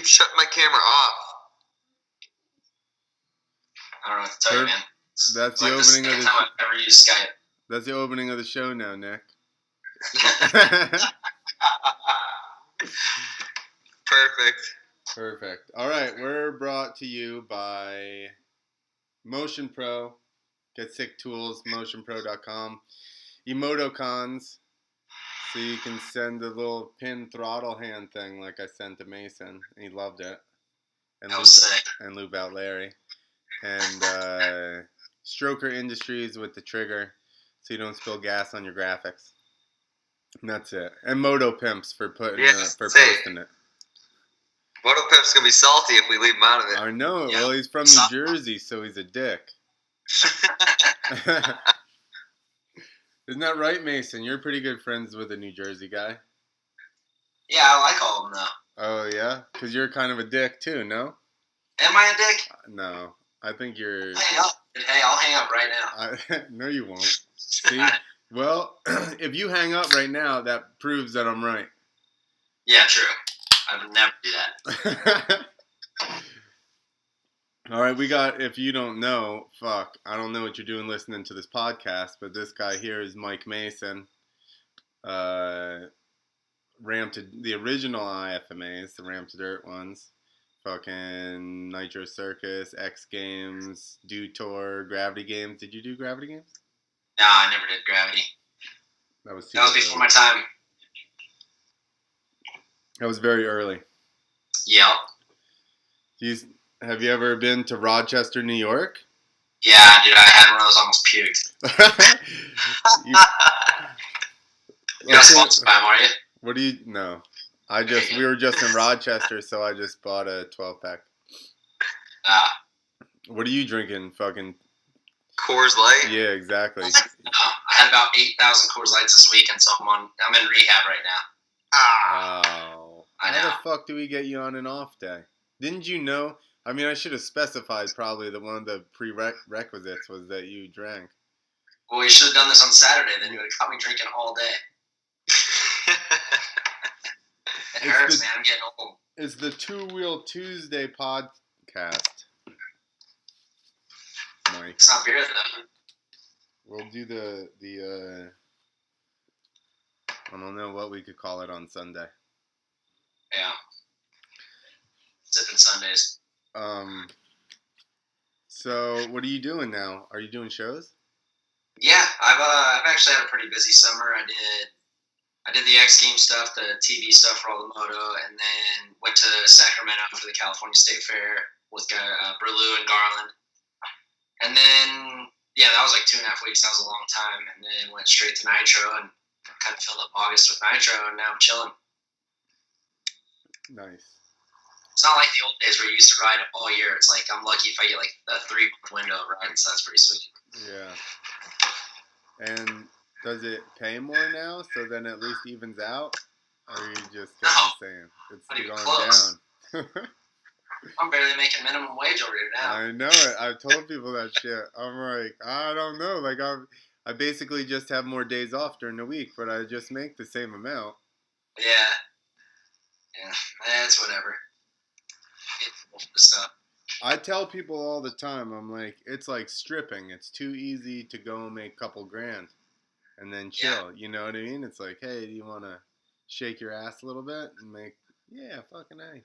keeps shutting my camera off. I don't know what to tell you, man. That's the opening of the show. I've ever used Skype. That's the opening of the show now, Nick. Perfect. All right, we're brought to you by Motion Pro. Get sick tools, motionpro.com. eMOTOcons, so you can send a little pin throttle hand thing like I sent to Mason. He loved it. And that was sick. And loop out Larry. And Stroker Industries with the trigger, so you don't spill gas on your graphics. And that's it. And Moto Pimps for posting it. Moto Pimp's gonna be salty if we leave him out of it. I know. Yeah. Well, he's from New Jersey, so he's a dick. Isn't that right, Mason? You're pretty good friends with a New Jersey guy. Yeah, I like all of them, though. Oh, yeah? Because you're kind of a dick, too, no? Am I a dick? No. I think you're... Hey, I'll hang up right now. No, you won't. See? Well, if you hang up right now, that proves that I'm right. Yeah, true. I would never do that. All right, we got, if you don't know, I don't know what you're doing listening to this podcast, but this guy here is Mike Mason. Ramp to the original IFMAs, the Ramp to Dirt ones. Fucking Nitro Circus, X Games, Do Tour, Gravity Games. Did you do Gravity Games? No, I never did Gravity. That was before my time. That was very early. Yeah. Have you ever been to Rochester, New York? Yeah, dude, I had one of those, almost puked. You're sponsored by them, are you? What do you... No. We were just in Rochester, so I just bought a 12-pack. What are you drinking? Fucking... Coors Light? Yeah, exactly. I had about 8,000 Coors Lights this week, and so I'm in rehab right now. Oh. How the fuck do we get you on an off day? Didn't you know? I mean, I should have specified probably that one of the prerequisites was that you drank. Well, you should have done this on Saturday. Then you would have caught me drinking all day. It hurts, man. I'm getting old. It's the Two Wheel Tuesday podcast, Mike. It's not beer, though. We'll do the I don't know what we could call it on Sunday. Yeah. Sipping Sundays. So what are you doing now? Are you doing shows? Yeah, I've actually had a pretty busy summer. I did the X Games stuff, the TV stuff for all the Moto, and then went to Sacramento for the California State Fair with Berlou and Garland. And then, yeah, that was like 2.5 weeks. That was a long time. And then went straight to Nitro and kind of filled up August with Nitro, and now I'm chilling. Nice. It's not like the old days where you used to ride all year. It's like I'm lucky if I get like a 3-month window of riding, so that's pretty sweet. Yeah. And does it pay more now, so then at least evens out? Or are you just saying it's going close. Down? I'm barely making minimum wage over here now. I know it. I've told people that shit. I'm like, I don't know. Like I basically just have more days off during the week, but I just make the same amount. Yeah, that's whatever. Stuff. I tell people all the time, I'm like, it's like stripping. It's too easy to go and make a couple grand and then chill. Yeah. You know what I mean? It's like, hey, do you want to shake your ass a little bit and make, yeah, fucking A.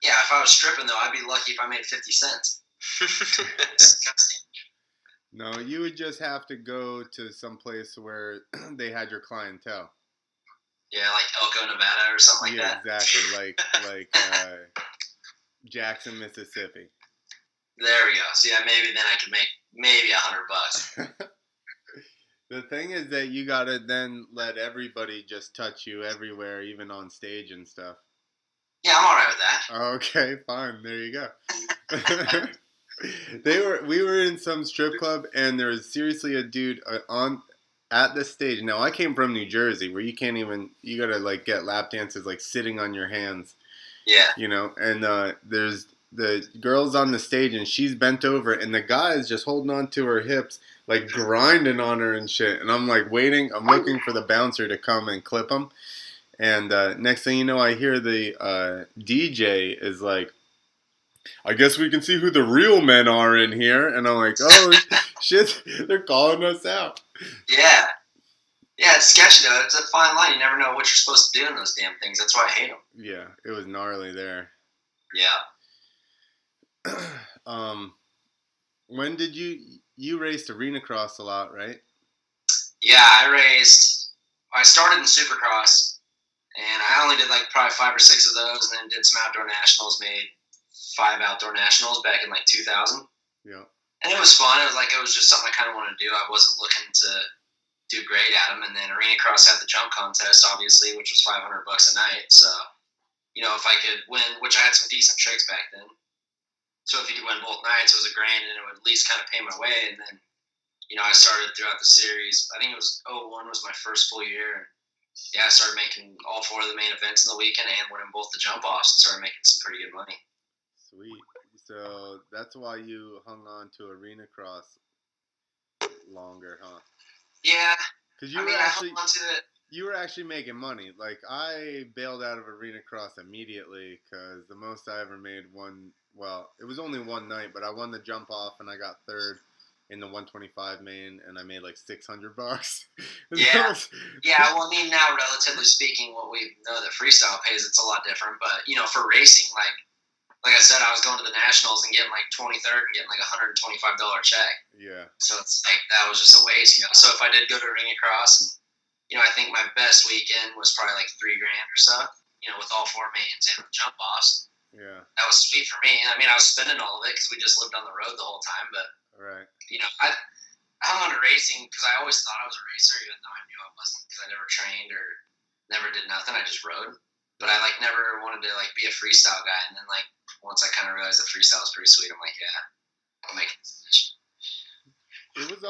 Yeah, if I was stripping, though, I'd be lucky if I made 50 cents. Disgusting. No, you would just have to go to some place where they had your clientele. Yeah, like Elko, Nevada or something like that. Yeah, exactly. Like Jackson, Mississippi. There we go. So yeah, maybe then I could make maybe $100. The thing is that you gotta then let everybody just touch you everywhere, even on stage and stuff. Yeah, I'm alright with that. Okay, fine. There you go. We were in some strip club, and there was seriously a dude at the stage. Now I came from New Jersey, where you gotta like get lap dances like sitting on your hands. Yeah. You know, and there's the girl's on the stage, and she's bent over, and the guy is just holding on to her hips, like grinding on her and shit. And I'm like waiting. I'm looking for the bouncer to come and clip him. And next thing you know, I hear the DJ is like, I guess we can see who the real men are in here. And I'm like, oh, shit, they're calling us out. Yeah. Yeah, it's sketchy, though. It's a fine line. You never know what you're supposed to do in those damn things. That's why I hate them. Yeah, it was gnarly there. Yeah. When did you raced arena cross a lot, right? Yeah, I started in Supercross, and I only did like probably 5 or 6 of those, and then did some outdoor nationals, made 5 outdoor nationals back in like 2000. Yeah. And it was fun. It was just something I kind of wanted to do. I wasn't looking to do great at them. And then arena cross had the jump contest, obviously, which was $500 a night. So, if I could win, which I had some decent tricks back then. So if you could win both nights, it was $1,000, and it would at least kind of pay my way. And then, I started throughout the series. I think it was 01 was my first full year. And yeah, I started making all 4 of the main events in the weekend and winning both the jump offs and started making some pretty good money. Sweet. So that's why you hung on to arena cross longer, huh? Yeah. Because I hung on to it. You were actually making money. Like, I bailed out of arena cross immediately because the most I ever made it was only one night, but I won the jump off and I got third in the 125 main, and I made like $600. Yeah. Yeah, well, now, relatively speaking, what we know that freestyle pays, it's a lot different. But, for racing, like I said, I was going to the nationals and getting like 23rd and getting like $125 check. Yeah. So it's like, that was just a waste, So if I did go to arena cross, and, I think my best weekend was probably like $3,000 or so, with all 4 mains and the jump offs. Yeah. That was sweet for me. I was spending all of it because we just lived on the road the whole time. But, right. I hung on to racing because I always thought I was a racer, even though I knew I wasn't because I never trained or never did nothing. I just rode. But I never wanted to be a freestyle guy. And then once I kind of realized that freestyle was pretty sweet, I'm like, yeah, I'll make it. It was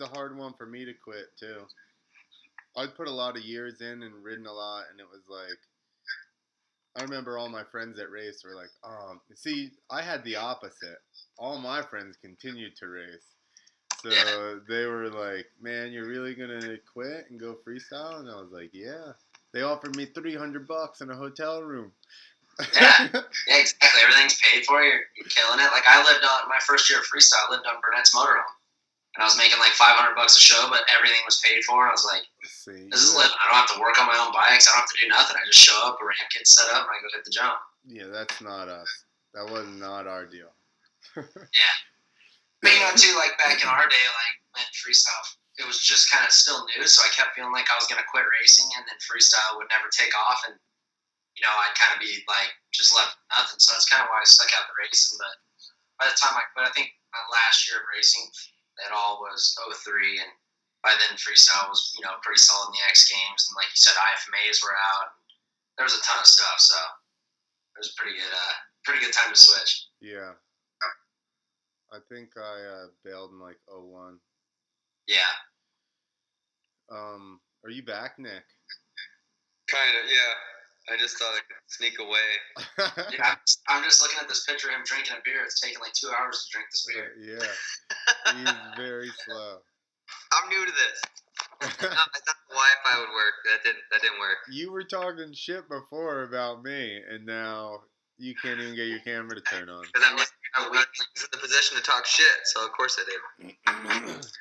a hard one for me to quit too. I'd put a lot of years in and ridden a lot, and it was like, I remember all my friends that raced were like, see, I had the opposite. All my friends continued to race. So they were like, man, you're really going to quit and go freestyle? And I was like, yeah. They offered me $300 in a hotel room. Yeah, exactly. Everything's paid for. You're killing it. Like, I lived on, my first year of freestyle, I lived on Burnett's motorhome. And I was making like $500 a show, but everything was paid for. I was like, this is living. I don't have to work on my own bikes. I don't have to do nothing. I just show up, a ramp kit set up, and I go hit the jump. Yeah, that's not us. That was not our deal. Yeah. But, too, like back in our day, when freestyle, it was just kind of still new, so I kept feeling like I was going to quit racing, and then freestyle would never take off, and, I'd kind of be just left with nothing. So that's kind of why I stuck out the racing. But by the time I quit, I think my last year of racing, it all was 03, and by then freestyle was, pretty solid in the X Games, and like you said, IFMAs were out. There was a ton of stuff, so it was a pretty good time to switch. Yeah. I think I bailed in like 01. Yeah. Are you back, Nick? Kind of, yeah. I just thought I could sneak away. Yeah, I'm just looking at this picture of him drinking a beer. It's taking like 2 hours to drink this beer. Yeah. He's very slow. I'm new to this. I thought the Wi-Fi would work. That didn't work. You were talking shit before about me, and now you can't even get your camera to turn on. Because I was in the position to talk shit, so of course I did.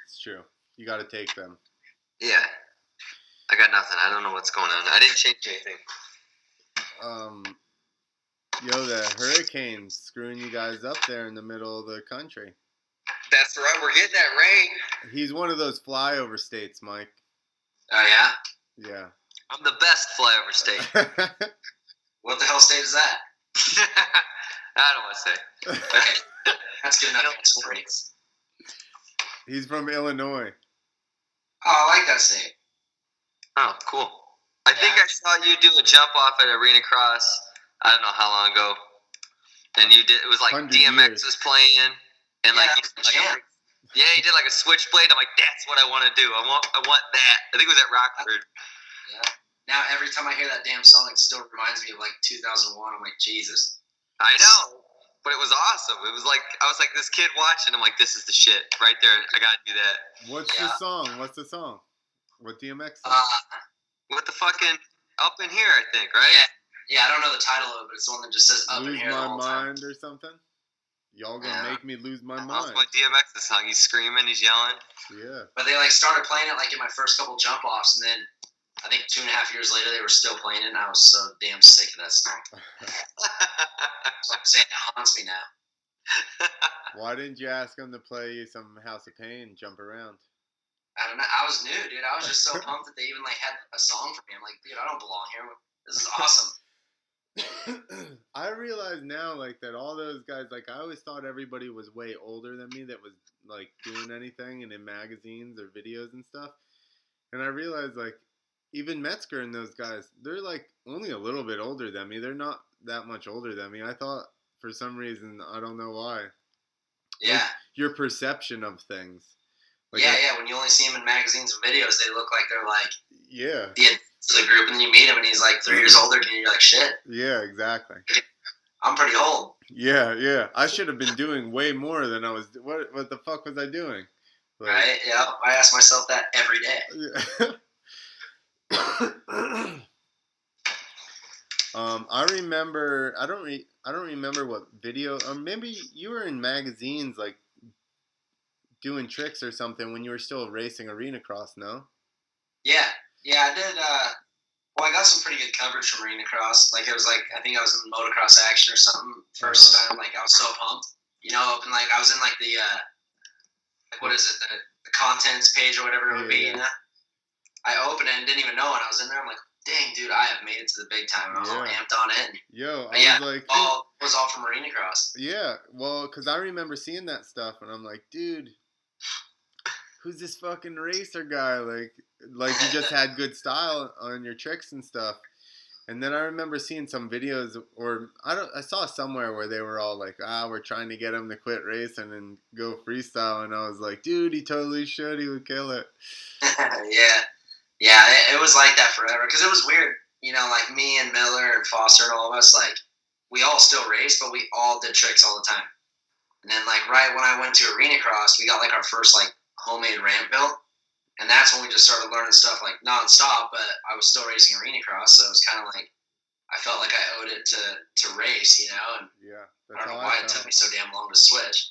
It's true. You got to take them. Yeah. I got nothing. I don't know what's going on. I didn't change anything. The hurricane's screwing you guys up there in the middle of the country. That's right. We're getting that rain. He's one of those flyover states, Mike. Oh, yeah? Yeah. I'm the best flyover state. What the hell state is that? I don't want to say. Okay. That's good enough. He's from Illinois. Oh, I like that state. Oh, cool. I think I saw you do a jump off at Arena Cross, I don't know how long ago. And you did, it was like DMX was playing. And he did like a switchblade. I'm like, that's what I want to do. I want that. I think it was at Rockford. Yeah. Now every time I hear that damn song, it still reminds me of like 2001. I'm like, Jesus. I know, but it was awesome. It was like I was like this kid watching. I'm like, this is the shit right there. I gotta do that. What's the song? What DMX? With the fucking up in here, I think, right? Yeah. I don't know the title of it, but it's the one that just says up Lose in here. my the whole mind time. or something. Y'all gonna make me lose my mind. That's what DMX's song. He's screaming, he's yelling. Yeah. But they like started playing it like in my first couple jump offs, and then I think 2.5 years later they were still playing it, and I was so damn sick of that song. So I'm saying it haunts me now. Why didn't you ask them to play you some House of Pain, Jump Around? I don't know. I was new, dude. I was just so pumped that they even like had a song for me. I'm like, dude, I don't belong here. This is awesome. I realize now, like, that all those guys, like, I always thought everybody was way older than me that was, like, doing anything and in magazines or videos and stuff. And I realized, like, even Metzger and those guys, they're, like, only a little bit older than me. They're not that much older than me. I thought, for some reason, I don't know why. Yeah. Like, your perception of things. Like, yeah. When you only see them in magazines and videos, they look like they're, like, yeah. the group, and then you meet him, and he's, like, 3 years older than you. You're like, shit. Yeah, exactly. I'm pretty old. Yeah. I should have been doing way more than I was. What the fuck was I doing? Like, right? Yeah. I ask myself that every day. Yeah. I remember. I don't remember what video. Or maybe you were in magazines, like doing tricks or something when you were still racing arena cross. No. Yeah, I did. Well, I got some pretty good coverage from arena cross. Like it was like I think I was in motocross action or something first time. Like I was so pumped, you know. And like I was in like the what is it, the contents page or whatever it would be. You know, I opened it and didn't even know when I was in there. I'm like, dang, dude, I have made it to the big time. I was all amped on it. I was like, it was all from arena cross. Yeah, well, because I remember seeing that stuff, and I'm like, dude, who's this fucking racer guy? Like you just had good style on your tricks and stuff. And then I remember seeing some videos, or I saw somewhere where they were all like, we're trying to get him to quit racing and go freestyle. And I was like, dude, he totally should. He would kill it. Yeah, it was like that forever. Because it was weird. You know, like me and Miller and Foster and all of us, like, we all still raced, but we all did tricks all the time. And then, like, right when I went to arena cross, we got, like, our first, like, homemade ramp built. And that's when we just started learning stuff, like, nonstop. But I was still racing arena cross, so it was kind of like I felt like I owed it to race, you know? And yeah, I don't know why it took me so damn long to switch.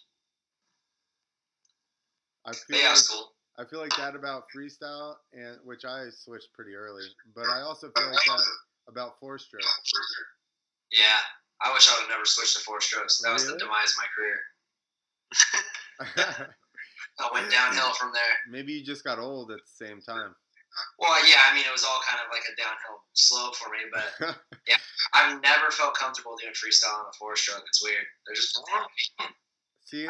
It was cool. I feel like that about freestyle, and which I switched pretty early. But I also feel like that about four strokes. Yeah, I wish I would have never switched to four strokes. That was the demise of my career. I went downhill from there. Maybe you just got old at the same time. Well, yeah, I mean, it was all kind of like a downhill slope for me, but yeah, I've never felt comfortable doing freestyle on a four-stroke. It's weird. They're just see.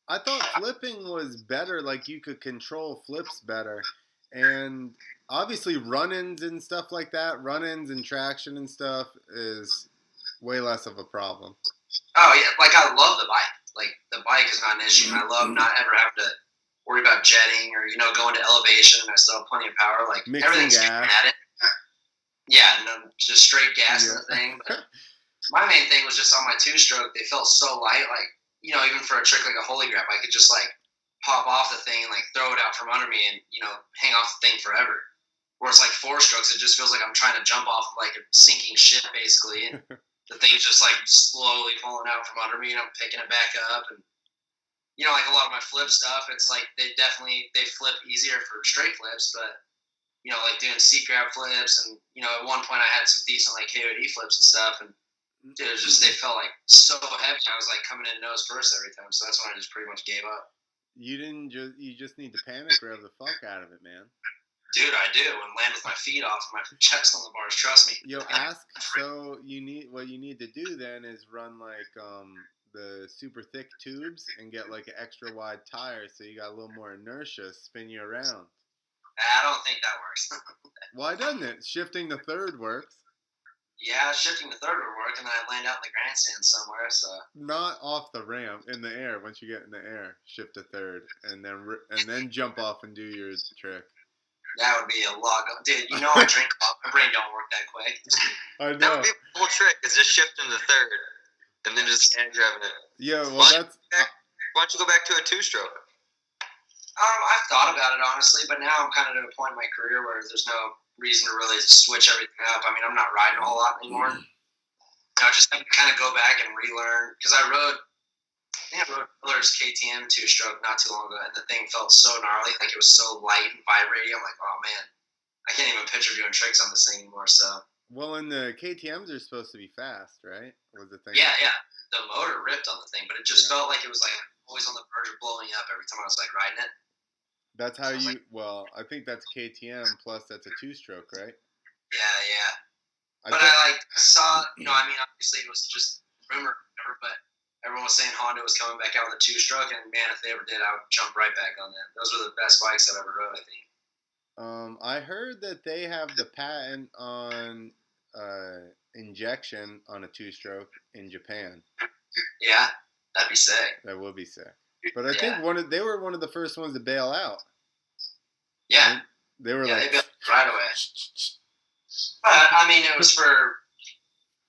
I thought flipping was better. Like you could control flips better, and obviously run-ins and stuff like that, run-ins and traction and stuff is way less of a problem. Oh yeah, like I love the bike. Like the bike is not an issue. I love not ever having to worry about jetting or going to elevation. I still have plenty of power. Like mixing everything's gas. At it. Yeah, no, just straight gas in the thing. But my main thing was just on my two-stroke. They felt so light. Like even for a trick like a holy grab, I could just like pop off the thing and like throw it out from under me and hang off the thing forever. Whereas like four strokes, it just feels like I'm trying to jump off of like a sinking ship basically. And the thing's just like slowly falling out from under me, and I'm picking it back up. And like a lot of my flip stuff, it's like they flip easier for straight flips, but like doing seat grab flips, and at one point I had some decent like KOD flips and stuff, and dude, it was just they felt like so heavy. I was like coming in nose first every time, so that's when I just pretty much gave up. You just need to panic rev the fuck out of it, man. Dude, I do, and land with my feet off and my chest on the bars. Trust me. So what you need to do then is run like the super thick tubes and get like an extra wide tire, so you got a little more inertia, spin you around. I don't think that works. Why doesn't it? Shifting the third works. Yeah, shifting the third would work, and then I'd land out in the grandstand somewhere. So not off the ramp, in the air. Once you get in the air, shift to third, and then jump off and do your trick. That would be a lot. Dude, I drink a lot. My brain don't work that quick. I know. That would be a cool trick, is just shifting the third, and then just hand grabbing it. Yeah, well, why don't you go back to a two-stroke? I've thought about it honestly, but now I'm kind of at a point in my career where there's no reason to really switch everything up. I mean, I'm not riding a whole lot anymore. Just have to kind of go back and relearn because I rode Miller's KTM 2-stroke not too long ago, and the thing felt so gnarly, like it was so light and vibrating. I'm like, oh man, I can't even picture doing tricks on this thing anymore. So. Well, and the KTM's are supposed to be fast, right? Was the thing? Yeah. The motor ripped on the thing, but it just felt like it was like always on the verge of blowing up every time I was like riding it. That's how you. Well, I think that's KTM plus that's a 2-stroke, right? Yeah. But I saw, I mean, obviously it was just rumor, but everyone was saying Honda was coming back out with a 2-stroke, and man, if they ever did, I would jump right back on that. Those were the best bikes I've ever rode, I think. I heard that they have the patent on injection on a 2-stroke in Japan. Yeah, that'd be sick. That would be sick. But I think they were one of the first ones to bail out. Yeah. Right? They were they bailed right away. But I mean, it was for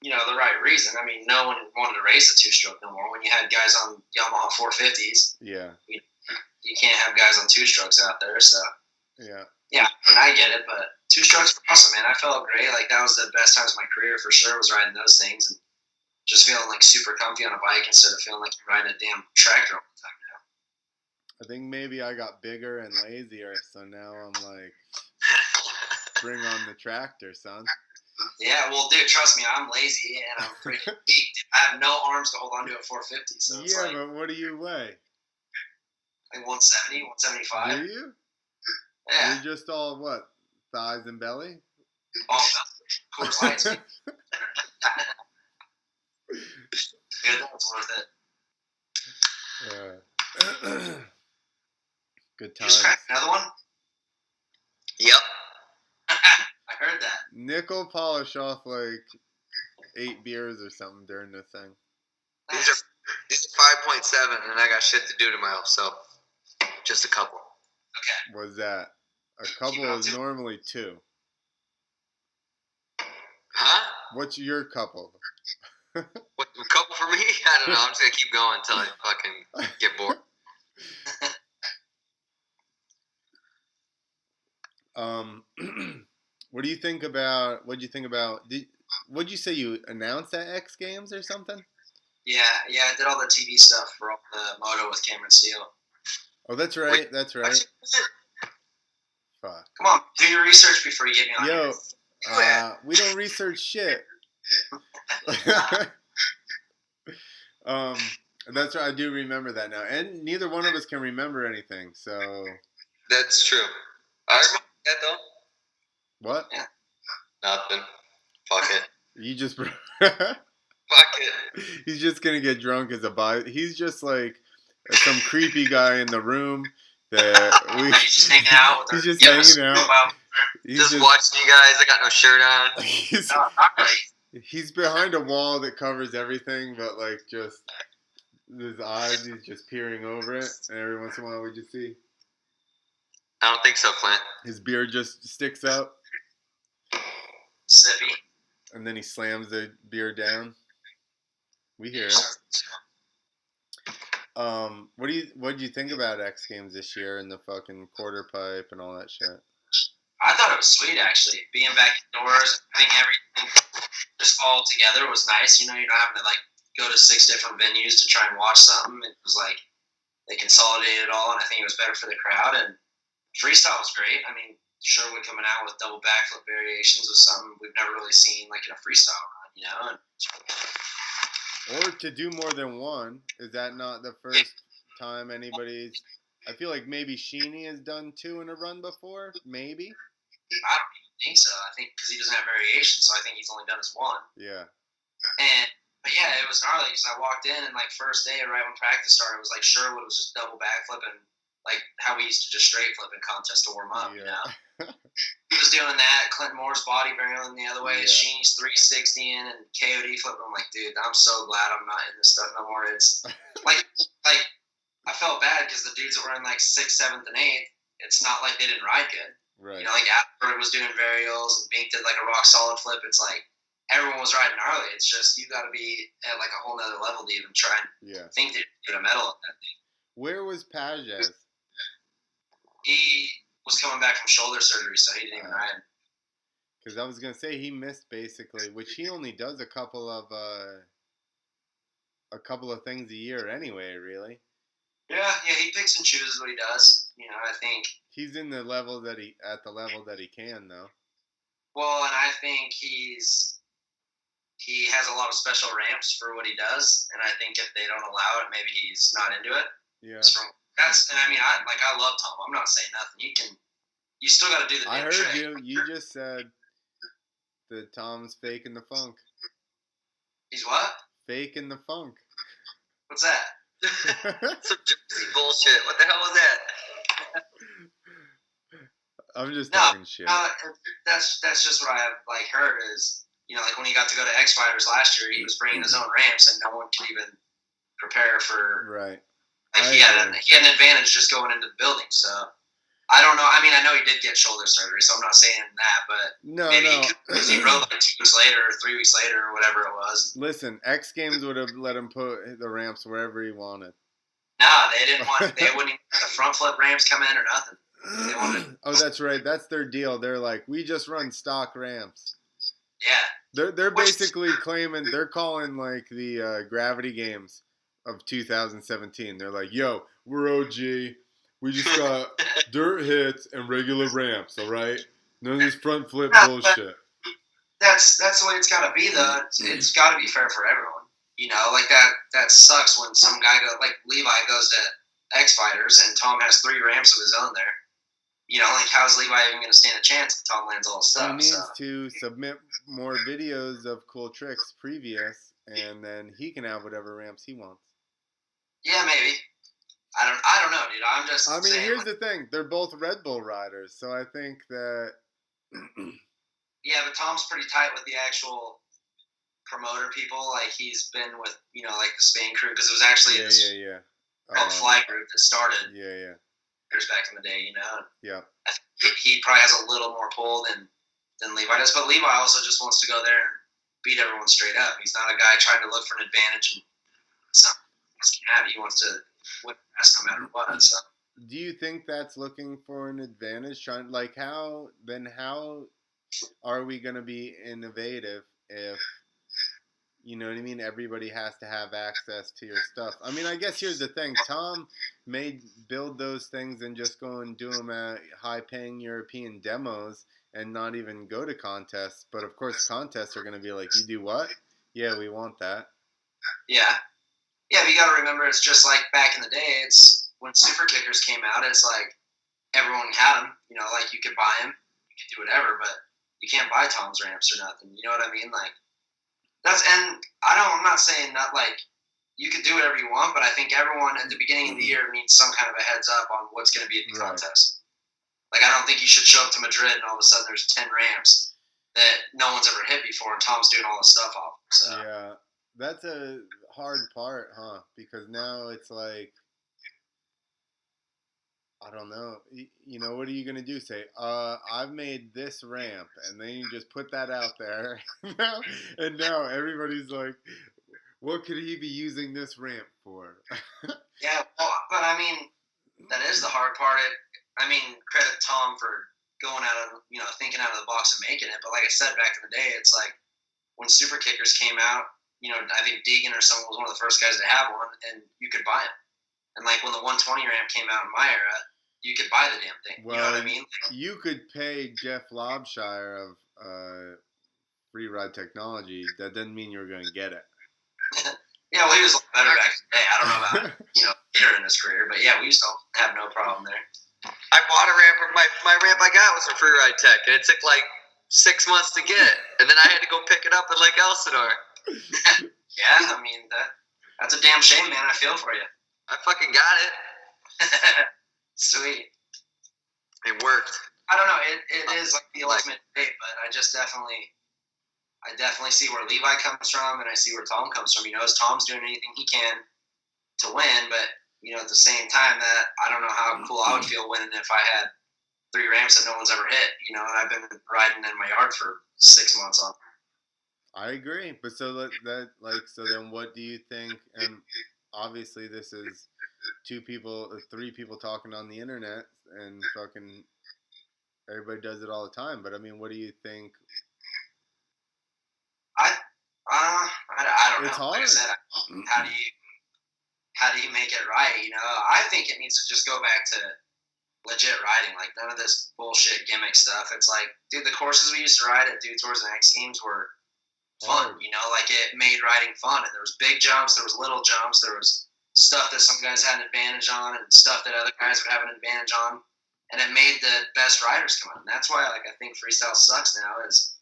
the right reason. I mean, no one wanted to race a 2-stroke no more. When you had guys on Yamaha 450s, you can't have guys on 2-strokes out there. So yeah, and I get it, but 2-strokes were awesome, man. I felt great. Like that was the best times of my career for sure. Was riding those things and just feeling like super comfy on a bike instead of feeling like you're riding a damn tractor all the time. I think maybe I got bigger and lazier, so now I'm like, bring on the tractor, son. Yeah, well, dude, trust me, I'm lazy and I'm freaking weak. I have no arms to hold onto a 450. So it's but what do you weigh? Like 170, 175. Do you? Yeah. You're just all what? Thighs and belly? All Coors Lights. Yeah, that's worth it. Good times. You just cracked another one? Yep. I heard that. Nickel polish off like 8 beers or something during the thing. These are 5.7, and I got shit to do tomorrow, so just a couple. Okay. What's that? A couple is normally 2. Huh? What's your couple? What, a couple for me? I don't know. I'm just gonna keep going until I fucking get bored. What do you think about? What'd you say you announced at X Games or something? Yeah. I did all the TV stuff for all the Moto with Cameron Steele. Oh, that's right. That's right. Fuck. Come on, do your research before you get me on. Yo, we don't research shit. That's right. I do remember that now, and neither one of us can remember anything. So that's true. I remember that though. What? Yeah. Nothing. Fuck it. You just. Fuck it. He's just gonna get drunk as a bi. He's just like some creepy guy in the room that he's just hanging out. He's just hanging out. He's just watching you guys. I got no shirt on. He's behind a wall that covers everything, but like just his eyes. He's just peering over it, and every once in a while we just see. I don't think so, Clint. His beard just sticks up. Sippy. And then he slams the beer down. We hear it. What do you think about X Games this year and the fucking quarter pipe and all that shit? I thought it was sweet actually. Being back indoors, having everything just all together was nice. You're not having to like go to 6 different venues to try and watch something. It was like they consolidated it all, and I think it was better for the crowd. And freestyle was great. I mean, Sherwood coming out with double backflip variations was something we've never really seen like in a freestyle run, Or to do more than one. Is that not the first time anybody's... I feel like maybe Sheeny has done 2 in a run before. Maybe. I don't even think so. I think because he doesn't have variation, so I think he's only done his 1. Yeah. But yeah, it was gnarly because I walked in and like first day right when practice started, it was like Sherwood was just double backflipping. Like how we used to just straight flip in contest to warm up, He was doing that. Clint Moore's body barreling the other way. Sheeny's 360 in and KOD flipping. I'm like, dude, I'm so glad I'm not in this stuff no more. It's like I felt bad because the dudes that were in like 6th, 7th, and 8th, it's not like they didn't ride good. Right. Like Atwood was doing varials and Bink did like a rock solid flip. It's like everyone was riding gnarly. It's just you got to be at like a whole nother level to even try and think that you get a medal at that thing. Where was Pages? He was coming back from shoulder surgery, so he didn't even ride. Because I was gonna say he missed basically, which he only does a couple of things a year anyway. Really. Yeah, he picks and chooses what he does. I think he's in the level that he can though. Well, and I think he has a lot of special ramps for what he does, and I think if they don't allow it, maybe he's not into it. Yeah. I love Tom. I'm not saying nothing. You still got to do the damn trick. I heard you. You just said that Tom's faking the funk. He's what? Faking the funk. What's that? Some Jersey bullshit. What the hell was that? I'm just talking shit. That's just what I have heard is when he got to go to X Fighters last year, he was bringing his own ramps and no one could even prepare for. Right. He had an advantage just going into the building. So I don't know. I mean, I know he did get shoulder surgery, so I'm not saying that, but maybe he rode 2 weeks later or 3 weeks later or whatever it was. Listen, X Games would have let him put the ramps wherever he wanted. No, they didn't want. They wouldn't even let the front flip ramps come in or nothing. Oh, that's right. That's their deal. They're like, we just run stock ramps. Yeah. They're basically claiming they're calling the Gravity Games of 2017. They're like, yo, we're OG. We just got dirt hits and regular ramps, all right? None of this front flip bullshit. That's the way it's got to be, though. It's got to be fair for everyone. That sucks when some guy Levi goes to X Fighters and Tom has 3 ramps of his own there. How's Levi even going to stand a chance if Tom lands all his stuff? He needs to submit more videos of cool tricks previous, and then he can have whatever ramps he wants. Yeah, maybe. I don't know, dude. I'm just saying, here's the thing. They're both Red Bull riders, so I think that... Yeah, but Tom's pretty tight with the actual promoter people. He's been with, the Spain crew, because it was actually called Fly Group that started. Yeah. Years back in the day, Yeah. I think he probably has a little more pull than Levi does, but Levi also just wants to go there and beat everyone straight up. He's not a guy trying to look for an advantage and something he wants to win no matter what. So. Do you think that's looking for an advantage? How are we going to be innovative if, you know what I mean, everybody has to have access to your stuff? I mean, I guess here's the thing. Tom may build those things and just go and do them at high-paying European demos and not even go to contests. But, of course, contests are going to be like, you do what? Yeah, we want that. Yeah. Yeah, but you got to remember, it's just like back in the day. It's when Super Kickers came out, it's like everyone had them. You could buy them. You could do whatever, but you can't buy Tom's ramps or nothing. You know what I mean? I'm not saying that you could do whatever you want, but I think everyone at the beginning of the year needs some kind of a heads up on what's going to be at the contest. I don't think you should show up to Madrid and all of a sudden there's 10 ramps that no one's ever hit before and Tom's doing all this stuff off. So. Yeah, that's a hard part, huh? Because now it's like, I don't know. What are you going to do? Say, I've made this ramp, and then you just put that out there. And now everybody's like, what could he be using this ramp for? Yeah, well, but I mean, that is the hard part. Credit Tom for going out of, thinking out of the box and making it. But like I said, back in the day, it's like when Super Kickers came out, I think Deegan or someone was one of the first guys to have one, and you could buy it. And when the 120 ramp came out in my era, you could buy the damn thing. Well, you know what I mean? You could pay Jeff Lobshire of Free Ride Technology. That doesn't mean you're going to get it. Yeah, well, he was a lot better back in the day. I don't know about later in his career, but yeah, we used to have no problem there. I bought a ramp. My ramp I got was from Free Ride Tech, and it took 6 months to get it, and then I had to go pick it up in Elsinore. Yeah, that's a damn shame, man. I feel for you. I fucking got it. Sweet. It worked. I don't know. It is the ultimate debate, but I definitely see where Levi comes from, and I see where Tom comes from. As Tom's doing anything he can to win, but at the same time, that I don't know how cool I would feel winning if I had 3 ramps that no one's ever hit. And I've been riding in my yard for 6 months on. I agree, but so then, what do you think? And obviously, this is 2 people, 3 people talking on the internet, and fucking everybody does it all the time. But I mean, what do you think? I don't It's know. hard. Like I said, how do you make it right? You know, I think it needs to just go back to legit riding. Like none of this bullshit gimmick stuff. It's like, dude, the courses we used to ride at Dude Tours and X Games were fun. You know, like it made riding fun. And there was big jumps, there was little jumps, there was stuff that some guys had an advantage on, and stuff that other guys would have an advantage on. And it made the best riders come out. And that's why, like, I think freestyle sucks now. Is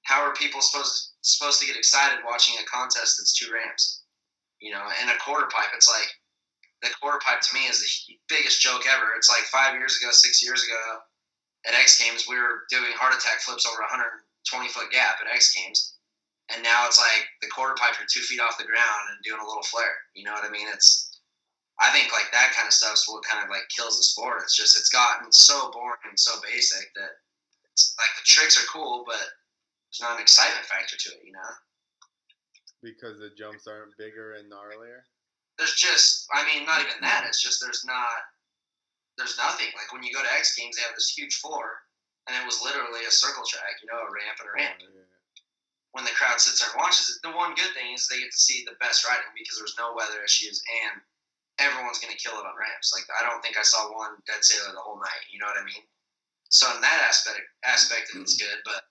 how are people supposed to get excited watching a contest that's 2 ramps? You know, and a quarter pipe. It's like the quarter pipe to me is the biggest joke ever. It's like 5 years ago, 6 years ago, at X Games, we were doing heart attack flips over a 120-foot gap at X Games, and now it's like the quarter pipe, you're 2 feet off the ground and doing a little flare. You know what I mean? I think like that kind of stuff's what kind of like kills the sport. It's just it's gotten so boring and so basic that it's like the tricks are cool, but there's not an excitement factor to it, you know? Because the jumps aren't bigger and gnarlier? There's just, I mean, not even that. It's just there's nothing. Like when you go to X Games, they have this huge floor, and it was literally a circle track, you know, a ramp and a ramp. Yeah. When the crowd sits there and watches it, the one good thing is they get to see the best riding because there's no weather issues and everyone's going to kill it on ramps. Like I don't think I saw one dead sailor the whole night. You know what I mean? So in that aspect, it's good. But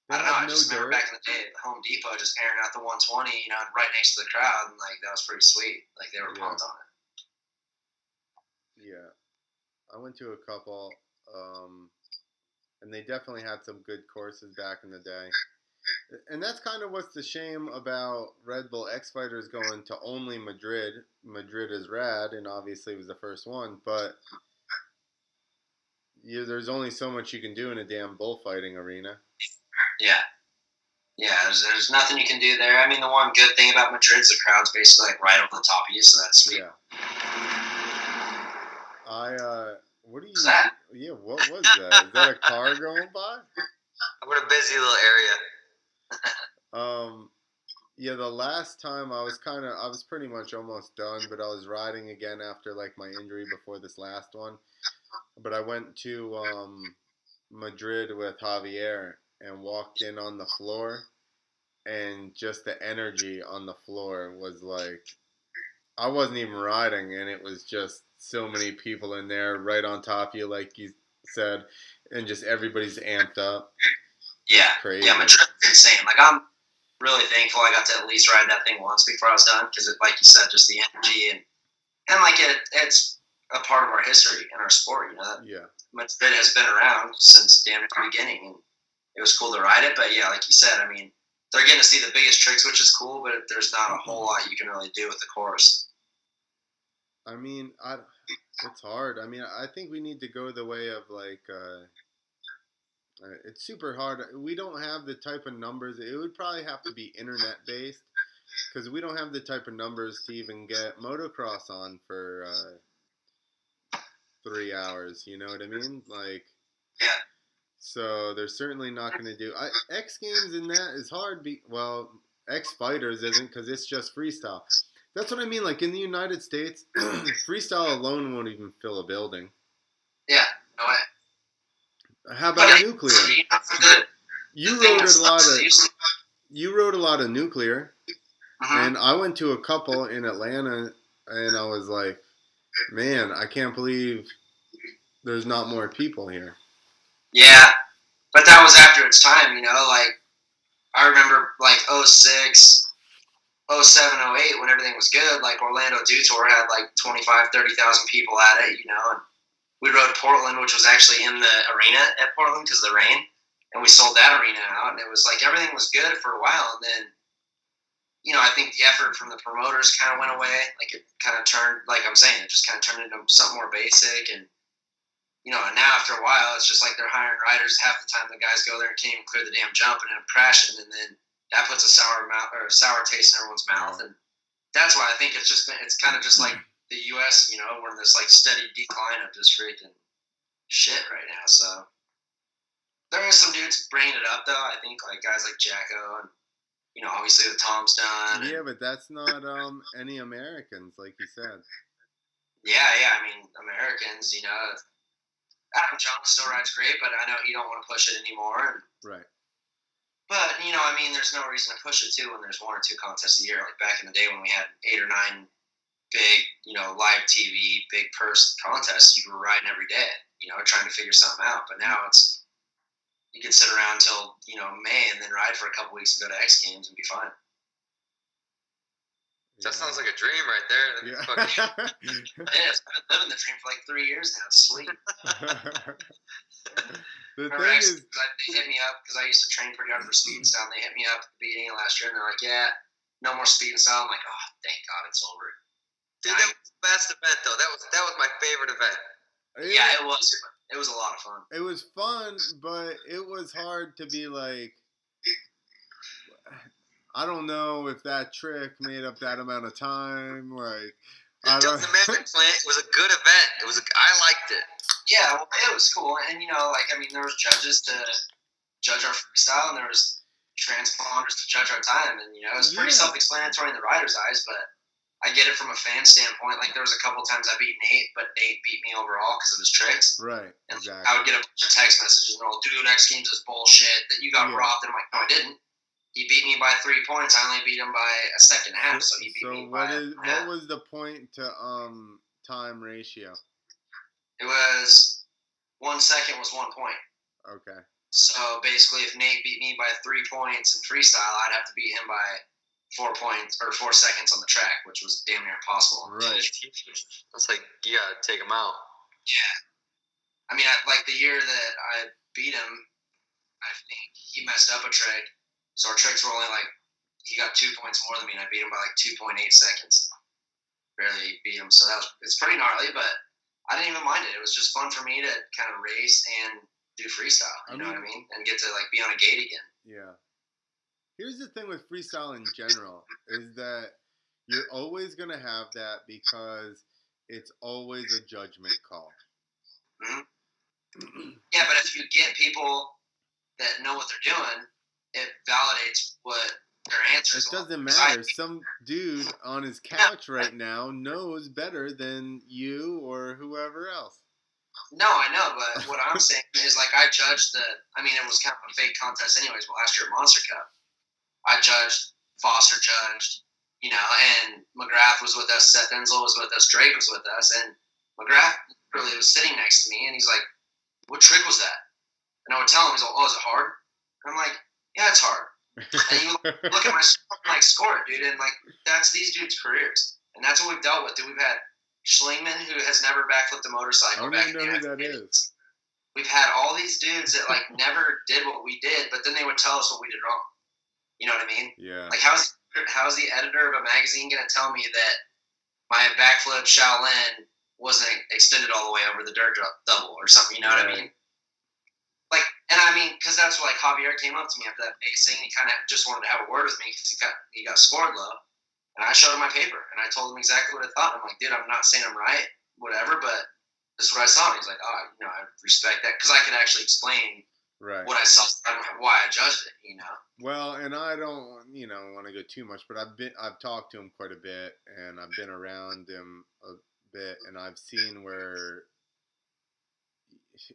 I don't know. I just remember back in the day at Home Depot just airing out the 120, you know, right next to the crowd, and like that was pretty sweet. Like they were pumped on it. Yeah, I went to a couple, and they definitely had some good courses back in the day. And that's kind of what's the shame about Red Bull X Fighters going to only Madrid. Madrid is rad, and obviously it was the first one, but there's only so much you can do in a damn bullfighting arena. Yeah. Yeah, there's nothing you can do there. I mean, the one good thing about Madrid is the crowd's basically like right over the top of you, so that's sweet. Yeah. What are you? That? Yeah, what was that? Is that a car going by? What a busy little area. Yeah, the last time I was pretty much almost done, but I was riding again after like my injury before this last one. But I went to Madrid with Javier and walked in on the floor, and just the energy on the floor was like, I wasn't even riding, and it was just so many people in there right on top of you, like you said, and just everybody's amped up. Yeah, crazy. Yeah, Madrid's insane. Like I'm really thankful I got to at least ride that thing once before I was done, because like you said, just the energy and like it's a part of our history and our sport. You know, yeah, Madrid has been around since damn near the beginning, and it was cool to ride it. But yeah, like you said, I mean, they're getting to see the biggest tricks, which is cool, but there's not a whole lot you can really do with the course. I mean, it's hard. I mean, I think we need to go the way of like. It's super hard. We don't have the type of numbers. It would probably have to be internet based, because we don't have the type of numbers to even get motocross on for 3 hours. You know what I mean? Like, yeah. So they're certainly not going to do X Games, and that is hard. Well, X Fighters isn't, because it's just freestyle. That's what I mean. Like in the United States, freestyle alone won't even fill a building. Yeah, no way. How about nuclear? You rode a lot of nuclear, and I went to a couple in Atlanta, and I was like, man, I can't believe there's not more people here. Yeah, but that was after its time, you know. Like I remember, like 06, 07, 08, when everything was good. Like Orlando Dew Tour had like 25, 30,000 people at it, you know, and we rode Portland, which was actually in the arena at Portland because of the rain, and we sold that arena out, and it was like everything was good for a while, and then, you know, I think the effort from the promoters kind of went away. Like it kind of turned, like I'm saying, it just kind of turned into something more basic, and you know, and now after a while, it's just like they're hiring riders. Half the time, the guys go there and can't even clear the damn jump and end up crashing, and then that puts a sour taste in everyone's mouth, and that's why I think it's kind of just like the U.S., you know, we're in this like steady decline of just freaking shit right now. So there are some dudes bringing it up, though. I think like guys like Jacko, and you know, obviously the Tom's done. Yeah, but that's not any Americans, like you said. Yeah. I mean, Americans, Adam Jones still rides great, but I know he don't want to push it anymore. Right. But, I mean, there's no reason to push it, too, when there's 1 or 2 contests a year. Like back in the day when we had 8 or 9 big, live TV, big purse contests, you were riding every day, trying to figure something out. But now you can sit around till, May and then ride for a couple weeks and go to X Games and be fine. That sounds like a dream right there. Yeah. It is. I've been living the dream for like 3 years now. It's sweet. The Remember, thing is, they hit me up because I used to train pretty hard for speed and style. And they hit me up at the beginning of last year and they're like, "Yeah, no more speed and style." I'm like, "Oh, thank God it's over." Dude, that was the best event though. That was my favorite event. Yeah, it was. It was a lot of fun. It was fun, but it was hard to be like, I don't know if that trick made up that amount of time. Like, it doesn't matter, Clint. It was a good event. I liked it. Yeah, well, it was cool, and there was judges to judge our freestyle, and there was transponders to judge our time, and it was pretty self-explanatory in the rider's eyes. But I get it from a fan standpoint. Like there was a couple times I beat Nate, but Nate beat me overall because of his tricks. Right. And exactly. I would get a bunch of text messages and they're all, "Dude, X Games is bullshit. That you got robbed." And I'm like, "No, I didn't. He beat me by 3 points. I only beat him by a second and a half, so he beat me by what was the point to time ratio? It was 1 second was 1 point. Okay. So basically, if Nate beat me by 3 points in freestyle, I'd have to beat him by 4 points or 4 seconds on the track, which was damn near impossible. Right. That's like you gotta take him out. Yeah. I mean, like the year that I beat him, I think he messed up a trick. So our tricks were only he got 2 points more than me, and I beat him by 2.8 seconds. Barely beat him. So it's pretty gnarly, but I didn't even mind it. It was just fun for me to kind of race and do freestyle. You know what I mean? And get to be on a gate again. Yeah. Here's the thing with freestyle in general is that you're always going to have that because it's always a judgment call. Mm-hmm. Yeah, but if you get people that know what they're doing, it validates what their answers are. It doesn't matter. Some dude on his couch right now knows better than you or whoever else. No, I know, but what I'm saying is I judged it was kind of a fake contest anyways, but last year at Monster Cup, I judged, Foster judged, and McGrath was with us, Seth Enzel was with us, Drake was with us, and McGrath literally was sitting next to me, and he's like, "What trick was that?" And I would tell him, he's like, "Oh, is it hard?" And I'm like, "Yeah, it's hard." And you look at my score it, dude, and that's these dudes' careers, and that's what we've dealt with. Dude, we've had Schlingman, who has never backflipped a motorcycle. I don't even know who that is. We've had all these dudes that never did what we did, but then they would tell us what we did wrong. You know what I mean? Yeah. How's the editor of a magazine gonna tell me that my backflip Shaolin wasn't extended all the way over the dirt double or something? You know what I mean? Because that's what Javier came up to me after that base thing. He kind of just wanted to have a word with me because he got scored low, and I showed him my paper and I told him exactly what I thought. I'm like, "Dude, I'm not saying I'm right, whatever, but this is what I saw." And he's like, "Oh, I respect that," because I could actually explain what I saw and why I judged it. Well, and I don't want to go too much, but I've talked to him quite a bit, and I've been around him a bit, and I've seen where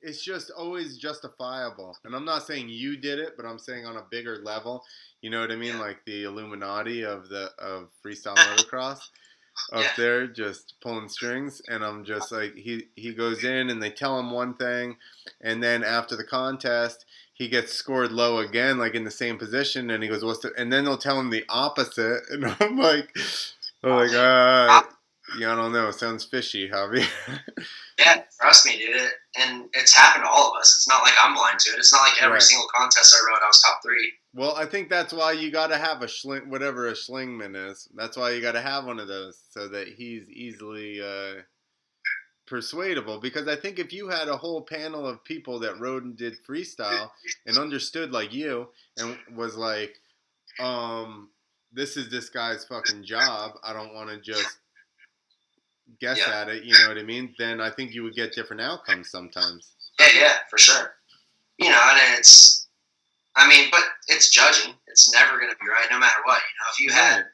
it's just always justifiable. And I'm not saying you did it, but I'm saying on a bigger level. You know what I mean? Yeah. Like the Illuminati of freestyle motocross up there just pulling strings. And I'm just like, he goes in and they tell him one thing. And then after the contest, he gets scored low again, like in the same position. And he goes, and then they'll tell him the opposite. And I'm like, yeah, I don't know. It sounds fishy, Javi. Yeah, trust me, dude. And it's happened to all of us. It's not like I'm blind to it. It's not like every single contest I rode, I was top 3. Well, I think that's why you got to have whatever a Schlingman is. That's why you got to have one of those so that he's easily persuadable. Because I think if you had a whole panel of people that rode and did freestyle and understood like you and was like, this is this guy's fucking job. I don't want to just guess at it, you know what I mean? Then I think you would get different outcomes sometimes. Yeah, for sure. And but it's judging. It's never going to be right no matter what. If you had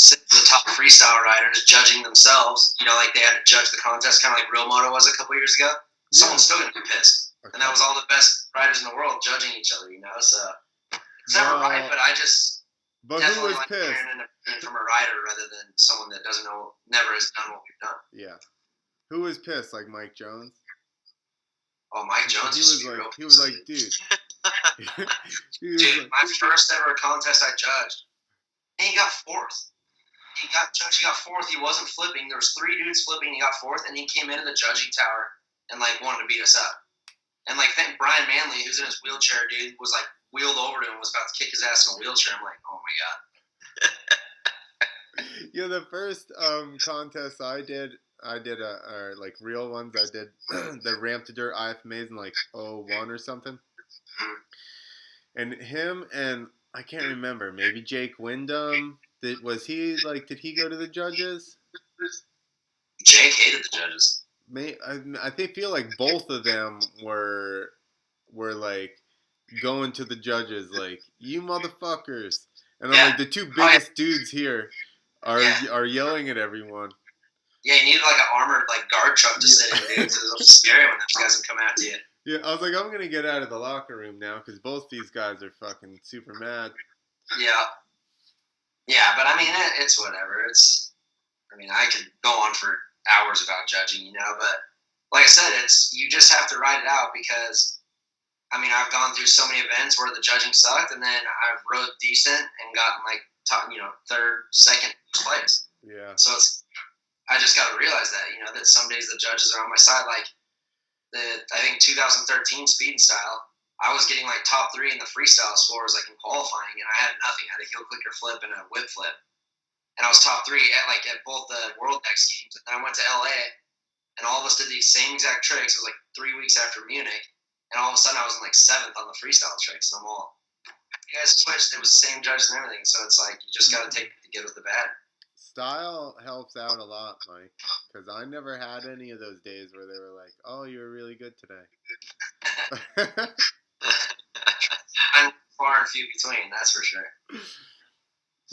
6 of the top freestyle riders judging themselves. Like they had to judge the contest, kind of like Real Moto was a couple years ago. Someone's still gonna be pissed, and that was all the best riders in the world judging each other. So it's never right, but I just definitely like hearing an opinion from a rider rather than someone that doesn't know, never has done what we've done. Yeah. Who was pissed? Like Mike Jones? Oh, Mike Jones he was like, dude. Dude, my first ever contest I judged, and he got 4th. He got 4th. He wasn't flipping. There was 3 dudes flipping. He got 4th, and he came into the judging tower and wanted to beat us up. And then Brian Manley, who's in his wheelchair, dude, was wheeled over to him, was about to kick his ass in a wheelchair. I'm like, oh my god. Yeah, the first contest I did real ones. I did the Ramp to Dirt IFMAs in 01 or something. And him and I can't remember, maybe Jake Wyndham. Did he go to the judges? Jake hated the judges. I feel like both of them were going to the judges you motherfuckers, and I'm the 2 biggest dudes here are yelling at everyone. Yeah, you needed an armored guard truck to sit in, dude. So it was scary when those guys would come out to you. Yeah, I was like, I'm gonna get out of the locker room now because both these guys are fucking super mad. Yeah, but I mean, it's whatever. I could go on for hours about judging, but like I said, you just have to ride it out because, I've gone through so many events where the judging sucked, and then I've rode decent and gotten top, 3rd, 2nd place. Yeah. So I just got to realize that, that some days the judges are on my side. I think 2013 speed and style, I was getting top 3 in the freestyle scores in qualifying, and I had nothing. I had a heel clicker flip and a whip flip, and I was top 3 at both the World X Games. And then I went to LA, and all of us did these same exact tricks. It was 3 weeks after Munich, and all of a sudden I was in 7th on the freestyle tricks, and I'm all, you guys switched. It was the same judges and everything, so it's you just got to take the good with the bad. Style helps out a lot, Mike, because I never had any of those days where they were like, oh, you were really good today. I'm far and few between, that's for sure.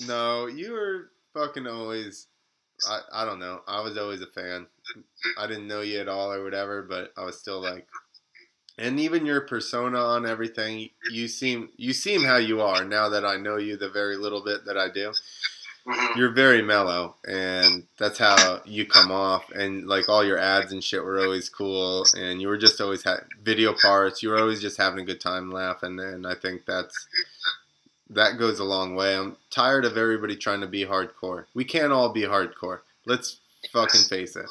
No, you were fucking always, I don't know, I was always a fan. I didn't know you at all or whatever, but I was still and even your persona on everything, you seem how you are now that I know you the very little bit that I do. Mm-hmm. You're very mellow, and that's how you come off. And all your ads and shit were always cool, and you were just always video parts. You were always just having a good time, laughing, and I think that goes a long way. I'm tired of everybody trying to be hardcore. We can't all be hardcore. Let's fucking face it.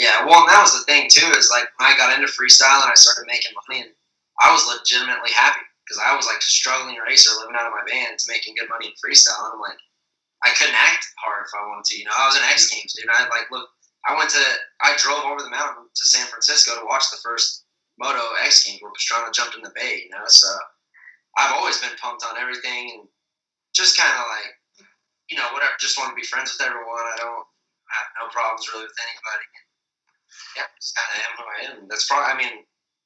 Yeah, well, and that was the thing too. Is when I got into freestyle and I started making money, and I was legitimately happy because I was a struggling racer living out of my van to making good money in freestyle, and I'm I couldn't act hard if I wanted to. I was in X Games, dude. I drove over the mountain to San Francisco to watch the first Moto X Games where Pastrana jumped in the bay, So I've always been pumped on everything and just kind of whatever. Just want to be friends with everyone. I don't have no problems really with anybody. Yeah, just kind of am who I am. That's probably,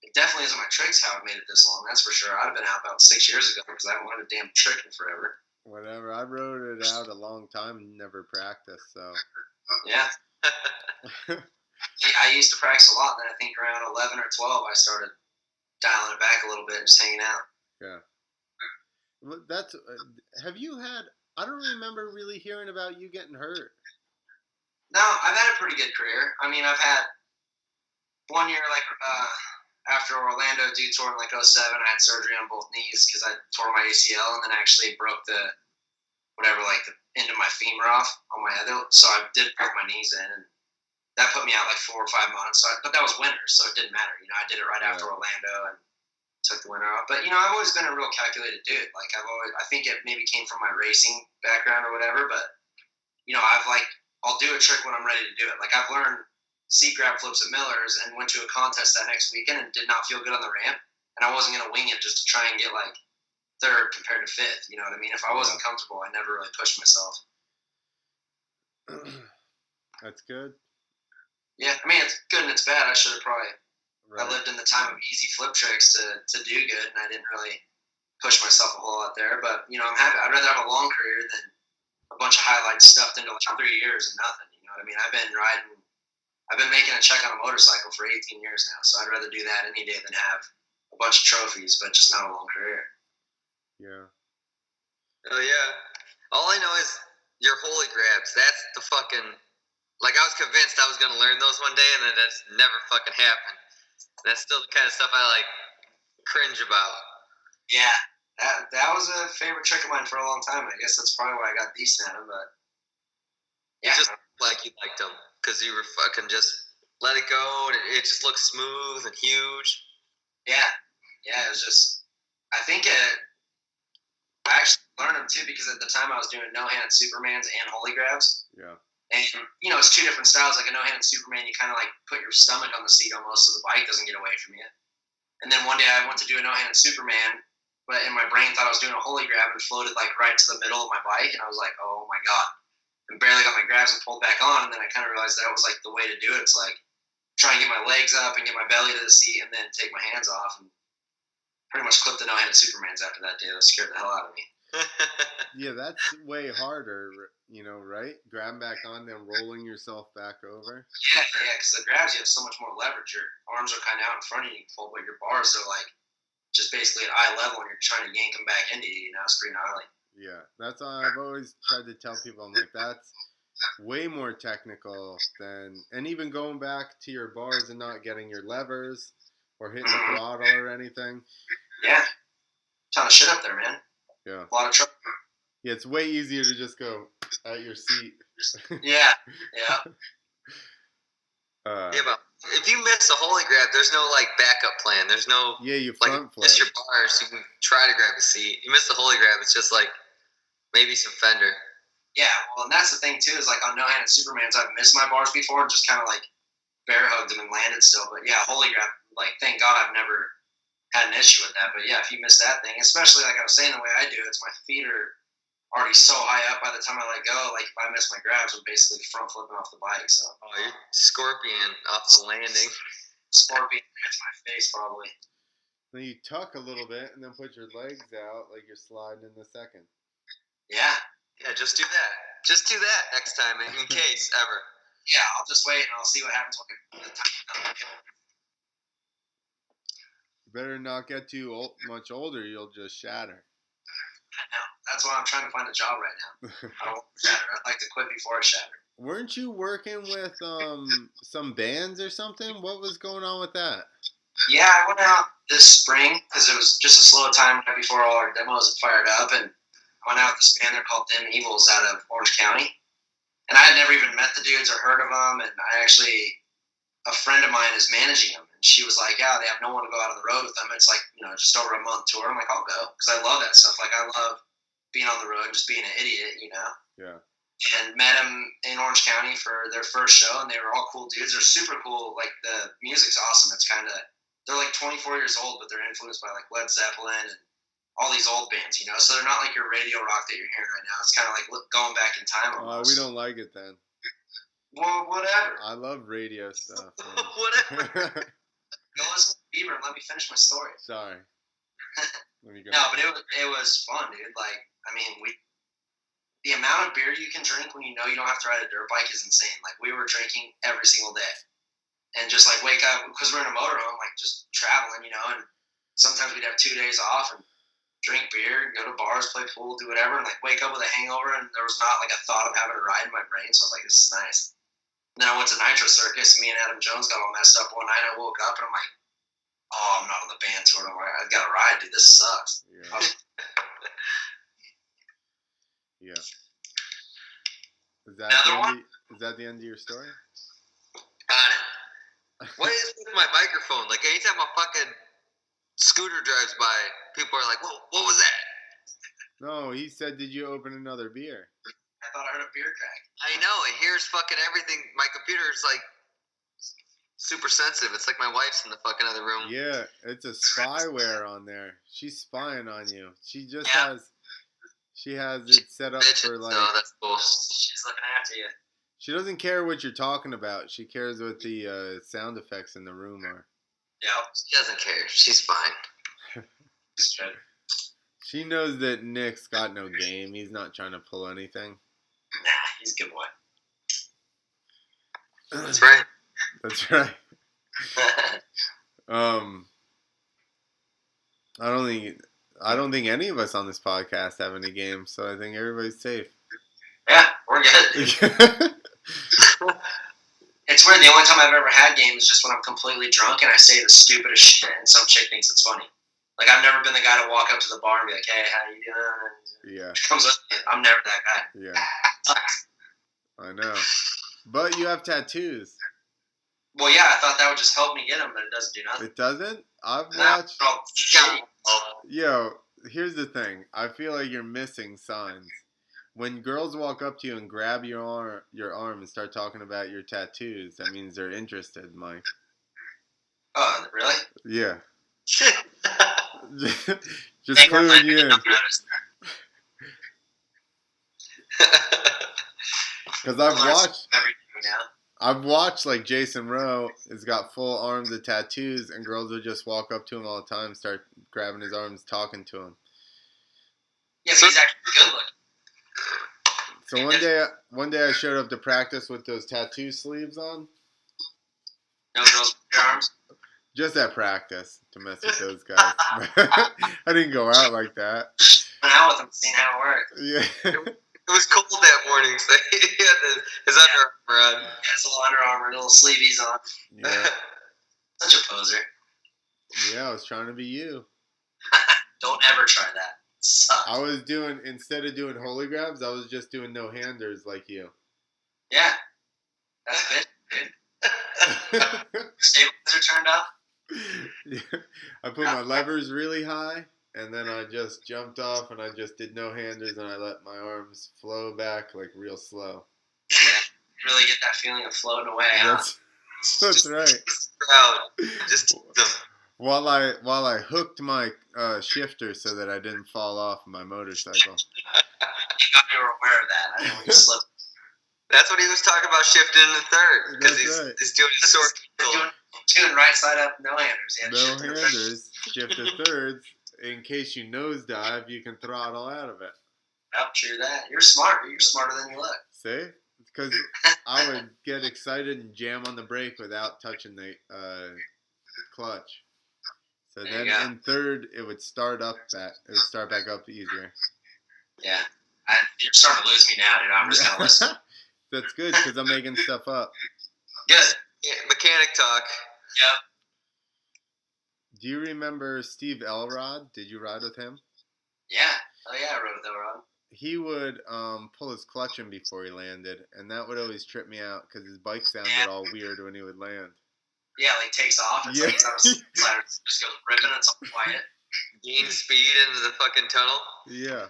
it definitely isn't my tricks how I've made it this long. That's for sure. I'd have been out about 6 years ago because I haven't learned a damn trick in forever. Whatever. I wrote it out a long time and never practiced, so. Yeah. I used to practice a lot, and then I think around 11 or 12 I started dialing it back a little bit and just hanging out. Yeah. Well, have you had, I don't remember really hearing about you getting hurt. No, I've had a pretty good career. I've had 1 year, after Orlando Detour in 07, I had surgery on both knees because I tore my ACL and then actually broke the end of my femur off on my other. So I did break my knees in, and that put me out 4 or 5 months. But that was winter, so it didn't matter. I did it right after Orlando and took the winter off. But I've always been a real calculated dude. I think it maybe came from my racing background or whatever. But I'll do a trick when I'm ready to do it. I've learned seat grab flips at Miller's and went to a contest that next weekend and did not feel good on the ramp, and I wasn't going to wing it just to try and get 3rd compared to 5th. You know what I mean? If I wasn't comfortable, I never really pushed myself. That's good. Yeah, it's good and it's bad. I should have probably. Right. I lived in the time of easy flip tricks to do good, and I didn't really push myself a whole lot there. But I'm happy. I'd rather have a long career than a bunch of highlights stuffed into like 3 years and nothing. You know what I mean? I've been making a check on a motorcycle for 18 years now, so I'd rather do that any day than have a bunch of trophies, but just not a long career. Yeah. Oh yeah. All I know is your holy grabs. That's the fucking. Like I was convinced I was gonna learn those one day, and then that's never fucking happened. That's still the kind of stuff I like cringe about. Yeah, that was a favorite trick of mine for a long time. I guess that's probably why I got decent at them. But yeah, it just like you liked them because you were fucking just let it go, and it just looks smooth and huge. Yeah. It was just. I think I actually learned them too because at the time I was doing no-hand Supermans and holy grabs. Yeah. And, you know, it's two different styles. Like a no-handed Superman, you kind of like put your stomach on the seat almost so the bike doesn't get away from you. And then one day I went to do a no-handed Superman, but in my brain thought I was doing a holy grab and floated like right to the middle of my bike. And I was like, oh my God. And barely got my grabs and pulled back on. And then I kind of realized that was like the way to do it. It's like try and get my legs up and get my belly to the seat and then take my hands off. And pretty much clipped the no-handed Supermans after that day. That scared the hell out of me. Yeah, that's way harder, you know, right? Grabbing back on, then rolling yourself back over. Yeah, because the grabs, you have so much more leverage. Your arms are kind of out in front of you, but your bars are like just basically at eye level, and you're trying to yank them back into you. You know, it's pretty gnarly. Yeah, that's why I've always tried to tell people. I'm like, that's way more technical than, and even going back to your bars and not getting your levers or hitting the throttle or anything. Yeah, ton of shit up there, man. Yeah. A lot of trouble. Yeah, it's way easier to just go at your seat. Yeah. Yeah, but if you miss a holy grab, there's no like backup plan. There's no you like front flip. Miss your bars, you can try to grab a seat. You miss the holy grab, it's just like maybe some fender. Yeah, well, and that's the thing too is like on no-handed Supermans, I've missed my bars before and just kind of like bear hugged them and landed still. But yeah, holy grab, like thank God I've never had an issue with that. But yeah, if you miss that thing, especially like I was saying, the way I do it, it's my feet are already so high up by the time I let go. Like if I miss my grabs, I'm basically front flipping off the bike. So you're scorpion off the landing. Scorpion hits my face probably. Then you tuck a little bit and then put your legs out like you're sliding in the second. Yeah. Yeah, just do that. Just do that next time in case ever. Yeah, I'll just wait and I'll see what happens when the time comes. Better not get too much older, you'll just shatter. I know. That's why I'm trying to find a job right now. I don't want to shatter. I'd like to quit before I shatter. Weren't you working with some bands or something? What was going on with that? Yeah, I went out this spring because it was just a slow time right before all our demos had fired up, and I went out with this band. They're called Them Evils out of Orange County, and I had never even met the dudes or heard of them, and a friend of mine is managing them. She was like, yeah, they have no one to go out on the road with them. It's like, you know, just over a month tour. I'm like, I'll go. Because I love that stuff. Like, I love being on the road, just being an idiot, you know? Yeah. And met them in Orange County for their first show, and they were all cool dudes. They're super cool. Like, the music's awesome. It's kind of, they're like 24 years old, but they're influenced by, like, Led Zeppelin and all these old bands, you know? So they're not like your radio rock that you're hearing right now. It's kind of like going back in time almost. We don't like it then. Well, whatever. I love radio stuff. Whatever. Go listen to Bieber and let me finish my story. Sorry. Let me go. No, but it was fun, dude. Like, I mean, the amount of beer you can drink when you know you don't have to ride a dirt bike is insane. Like, we were drinking every single day. And just, like, wake up, because we're in a motorhome, like, just traveling, you know, and sometimes we'd have 2 days off and drink beer, go to bars, play pool, do whatever, and, like, wake up with a hangover, and there was not, like, a thought of having a ride in my brain, so I was like, this is nice. And then I went to Nitro Circus, and me and Adam Jones got all messed up one night. I woke up, and I'm like, oh, I'm not on the band tour. I'm like, I've got to ride, dude. This sucks. Yeah. Yeah. Is that the end of your story? Got it. What is with my microphone? Like, anytime a fucking scooter drives by, people are like, whoa, what was that? No, he said, did you open another beer? I thought I heard a beer crack. I know. It hears fucking everything. My computer's like super sensitive. It's like my wife's in the fucking other room. Yeah, it's a spyware on there. She's spying on you. She has it set up for like. No, that's cool. She's looking after you. She doesn't care what you're talking about. She cares what the sound effects in the room are. Yeah. She doesn't care. She's fine. She knows that Nick's got no game. He's not trying to pull anything. he's a good boy. That's right. That's right. I don't think any of us on this podcast have any games, so I think everybody's safe. Yeah, we're good. It's weird. The only time I've ever had games is just when I'm completely drunk and I say the stupidest shit and some chick thinks it's funny. Like, I've never been the guy to walk up to the bar and be like, "Hey, how you doing?" Yeah. Comes up, I'm never that guy. Yeah. I know. But you have tattoos. Well, yeah, I thought that would just help me get them, but it doesn't do nothing. It doesn't? I've watched... Shitty. Yo, here's the thing. I feel like you're missing signs. When girls walk up to you and grab your arm and start talking about your tattoos, that means they're interested, Mike. Oh, really? Yeah. Just cluing you in. Because I've watched like Jason Rowe has got full arms of tattoos, and girls would just walk up to him all the time, start grabbing his arms, talking to him. Yeah, but he's actually good looking. So one day I showed up to practice with those tattoo sleeves on. No girls with your arms? Just at practice to mess with those guys. I didn't go out like that. Went out with them, seeing how it worked. Yeah. It was cold that morning, so he had his Under Armour on. Yeah, his little Under Armour, little sleeveys on. Yeah. Such a poser. Yeah, I was trying to be you. Don't ever try that. It sucks. I was doing, instead of doing holy grabs, I was just doing no-handers like you. Yeah. That's it, dude. Stabilizer turned up? Yeah. I put my levers really high, and then I just jumped off, and I just did no-handers, and I let my arms flow back like real slow. Yeah. You really get that feeling of floating away, huh? That's right. Proud. Just While I hooked my shifter so that I didn't fall off my motorcycle. You were aware of that. I know when you slipped. That's what he was talking about, shifting in the third, because he's doing a sword. Doing right side up, no-handers. Yeah, no-handers, shift to thirds. In case you nosedive, you can throttle out of it. Yep, true that. You're smart. You're smarter than you look. See? Because I would get excited and jam on the brake without touching the clutch. So then in third, it would start back up easier. Yeah. You're starting to lose me now, dude. I'm just going to listen. That's good, because I'm making stuff up. Good. Yeah, mechanic talk. Yep. Do you remember Steve Elrod? Did you ride with him? Yeah. Oh, yeah, I rode with Elrod. He would pull his clutch in before he landed, and that would always trip me out, because his bike sounded all weird when he would land. Yeah, like takes off. It's like he's on a slider. Just goes ripping. It's all quiet. Gain speed into the fucking tunnel. Yeah.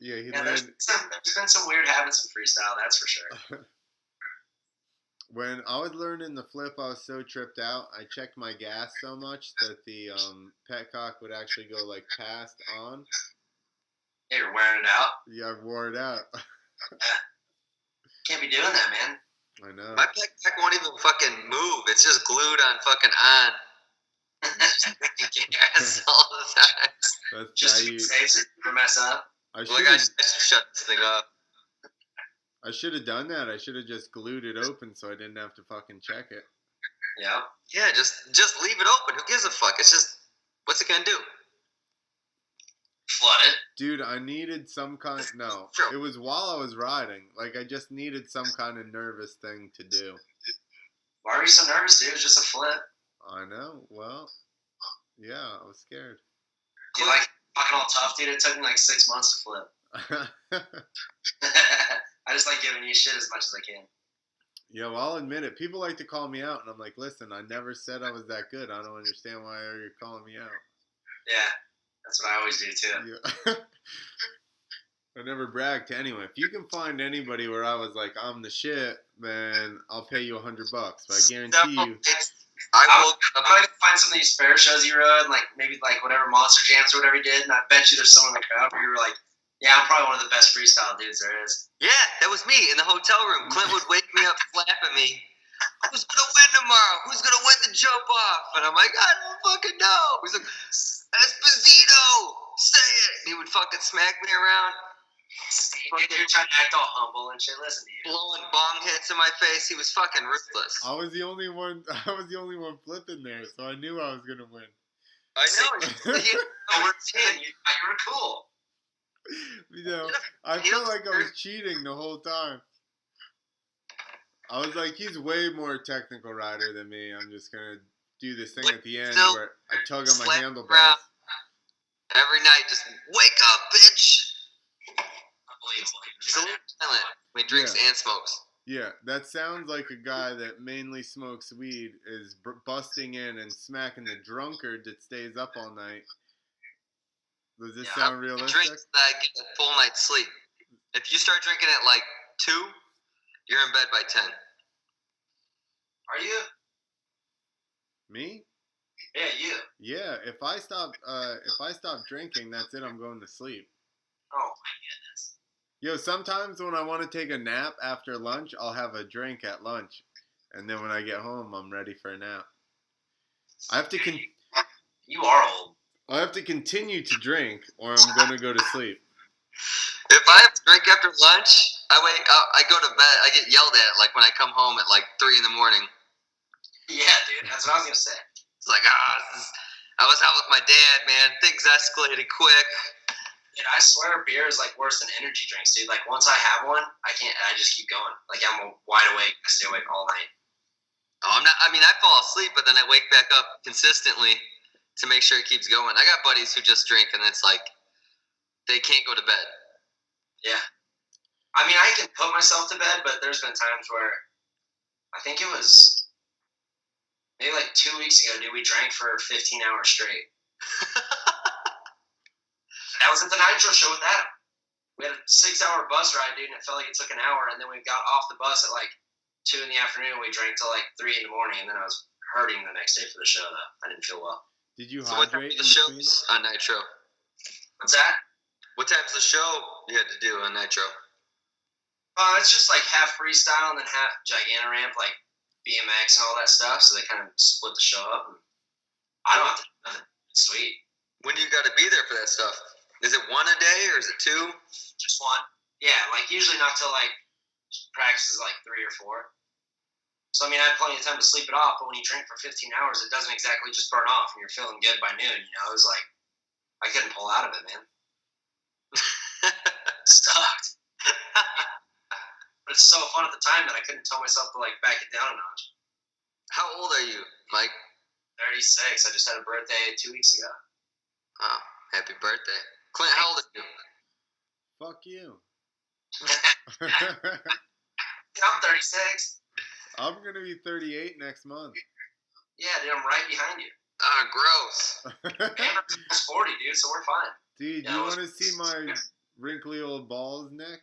Yeah, there's been some weird habits in freestyle, that's for sure. When I was learning the flip, I was so tripped out. I checked my gas so much that the petcock would actually go like past on. Yeah, you're wearing it out. Yeah, I've wore it out. Yeah. Can't be doing that, man. I know. My petcock won't even fucking move. It's just glued on fucking on. Gas all the time. That's just to be safe so you never mess up. I shut this thing up. I should have done that. I should have just glued it open so I didn't have to fucking check it. Yeah. Yeah, just leave it open. Who gives a fuck? It's just, what's it gonna do? Flood it. Dude, I needed some kind of... No. It was while I was riding. Like, I just needed some kind of nervous thing to do. Why were you so nervous, dude? It was just a flip. I know. Well, yeah, I was scared. Do you like fucking all tough, dude? It took me like 6 months to flip. I just like giving you shit as much as I can. Yeah, well, I'll admit it. People like to call me out, and I'm like, listen, I never said I was that good. I don't understand why you're calling me out. Yeah, that's what I always do, too. Yeah. I never bragged to anyone. If you can find anybody where I was like, I'm the shit, then I'll pay you $100. But I guarantee you... I'm going to find some of these fair shows you rode, like maybe like whatever Monster Jams or whatever you did, and I bet you there's someone in the crowd where you were like, yeah, I'm probably one of the best freestyle dudes there is. Yeah, that was me in the hotel room. Clint would wake me up, slapping me. Who's going to win tomorrow? Who's going to win the jump off? And I'm like, I don't fucking know. He's like, Esposito, say it. And he would fucking smack me around. You're trying to act all humble and shit. Listen to you. blowing bong hits in my face. He was fucking ruthless. I was the only one flipping there, so I knew I was gonna win. I know. You were cool. You know, I felt like I was cheating the whole time. I was like, he's way more technical rider than me. I'm just gonna do this thing at the end where I tug on my handlebars. Every night, just wake up, bitch. Unbelievable. He's a little silent when he drinks and smokes. Yeah, that sounds like a guy that mainly smokes weed is busting in and smacking the drunkard that stays up all night. Does this sound realistic? Drinks that get a full night's sleep. If you start drinking at like 2, you're in bed by 10. Are you? Me? Yeah, you. Yeah, if I stop drinking, that's it. I'm going to sleep. Oh my goodness. Yo, sometimes when I want to take a nap after lunch, I'll have a drink at lunch, and then when I get home, I'm ready for a nap. You are old. I have to continue to drink, or I'm going to go to sleep. If I have to drink after lunch, I go to bed. I get yelled at like when I come home at like 3 in the morning. Yeah, dude. That's what I was gonna say. It's like I was out with my dad, man. Things escalated quick. Dude, I swear beer is like worse than energy drinks, dude. Like once I have one, I just keep going. Like I'm wide awake. I stay awake all night. Oh, I fall asleep, but then I wake back up consistently to make sure it keeps going. I got buddies who just drink and it's like they can't go to bed. Yeah. I mean, I can put myself to bed, but there's been times where I think it was maybe like 2 weeks ago, dude, we drank for 15 hours straight. That was at the Nitro show with Adam. We had a 6-hour bus ride, dude, and it felt like it took an hour. And then we got off the bus at like 2 in the afternoon. We drank till like 3 in the morning, and then I was hurting the next day for the show, though. I didn't feel well. Did you hydrate in the between? Shows on Nitro? What's that? What time's the show you had to do on Nitro? It's just like half freestyle and then half Gigantoramp, like BMX and all that stuff. So they kind of split the show up. And I don't have to do nothing. It's sweet. When do you got to be there for that stuff? Is it 1 a day or is it 2? Just 1. Yeah, like usually not till like practice is like 3 or 4. So I mean, I had plenty of time to sleep it off. But when you drink for 15 hours, it doesn't exactly just burn off, and you're feeling good by noon. You know, it was like I couldn't pull out of it, man. Sucked. But it's so fun at the time that I couldn't tell myself to like back it down a notch. How old are you, Mike? 36. I just had a birthday 2 weeks ago. Oh, happy birthday. Clint, how old are you? Fuck you. I'm 36. I'm going to be 38 next month. Yeah, dude, I'm right behind you. Gross. And I'm 40, dude, so we're fine. Dude, you want to see my wrinkly old balls, Nick?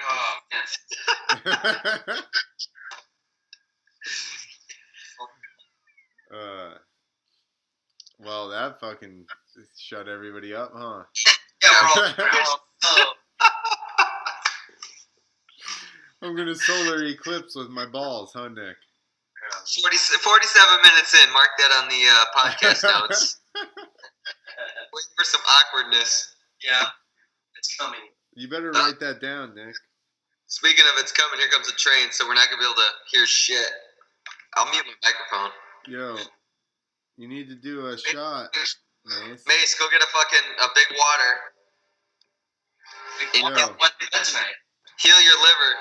Oh, man. Well, that fucking shut everybody up, huh? Yeah, we're all I'm going to solar eclipse with my balls, huh, Nick? 47 minutes in. Mark that on the podcast notes. Wait for some awkwardness. Yeah, it's coming. You better write that down, Nick. Speaking of it's coming, here comes a train, so we're not going to be able to hear shit. I'll mute my microphone. Yo, you need to do a shot, Mace. Mace, go get a big water. Yo. What tonight? Heal your liver.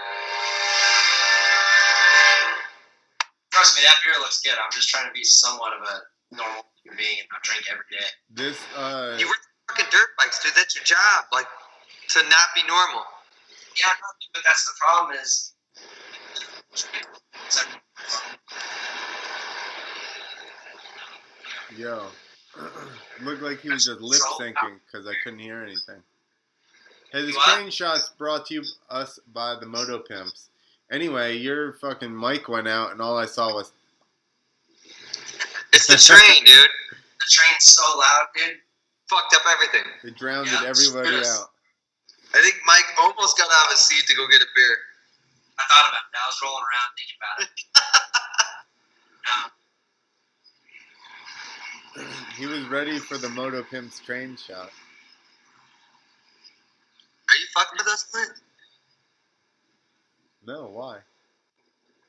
Trust me, that beer looks good. I'm just trying to be somewhat of a normal human being and not drink every day. This, You were fucking dirt bikes, dude. That's your job. Like, to not be normal. Yeah, but that's the problem is... Yo, looked like he was just lip syncing because I couldn't hear anything. Hey, this train shot's brought to us by the Moto Pimps. Anyway, your fucking mic went out and all I saw was... It's the train, dude. The train's so loud, dude. Fucked up everything. It drowned everybody out. I think Mike almost got out of his seat to go get a beer. I thought about it. I was rolling around thinking about it. He was ready for the Moto Pimps train shot. Are you fucking with us, Clint? No, why?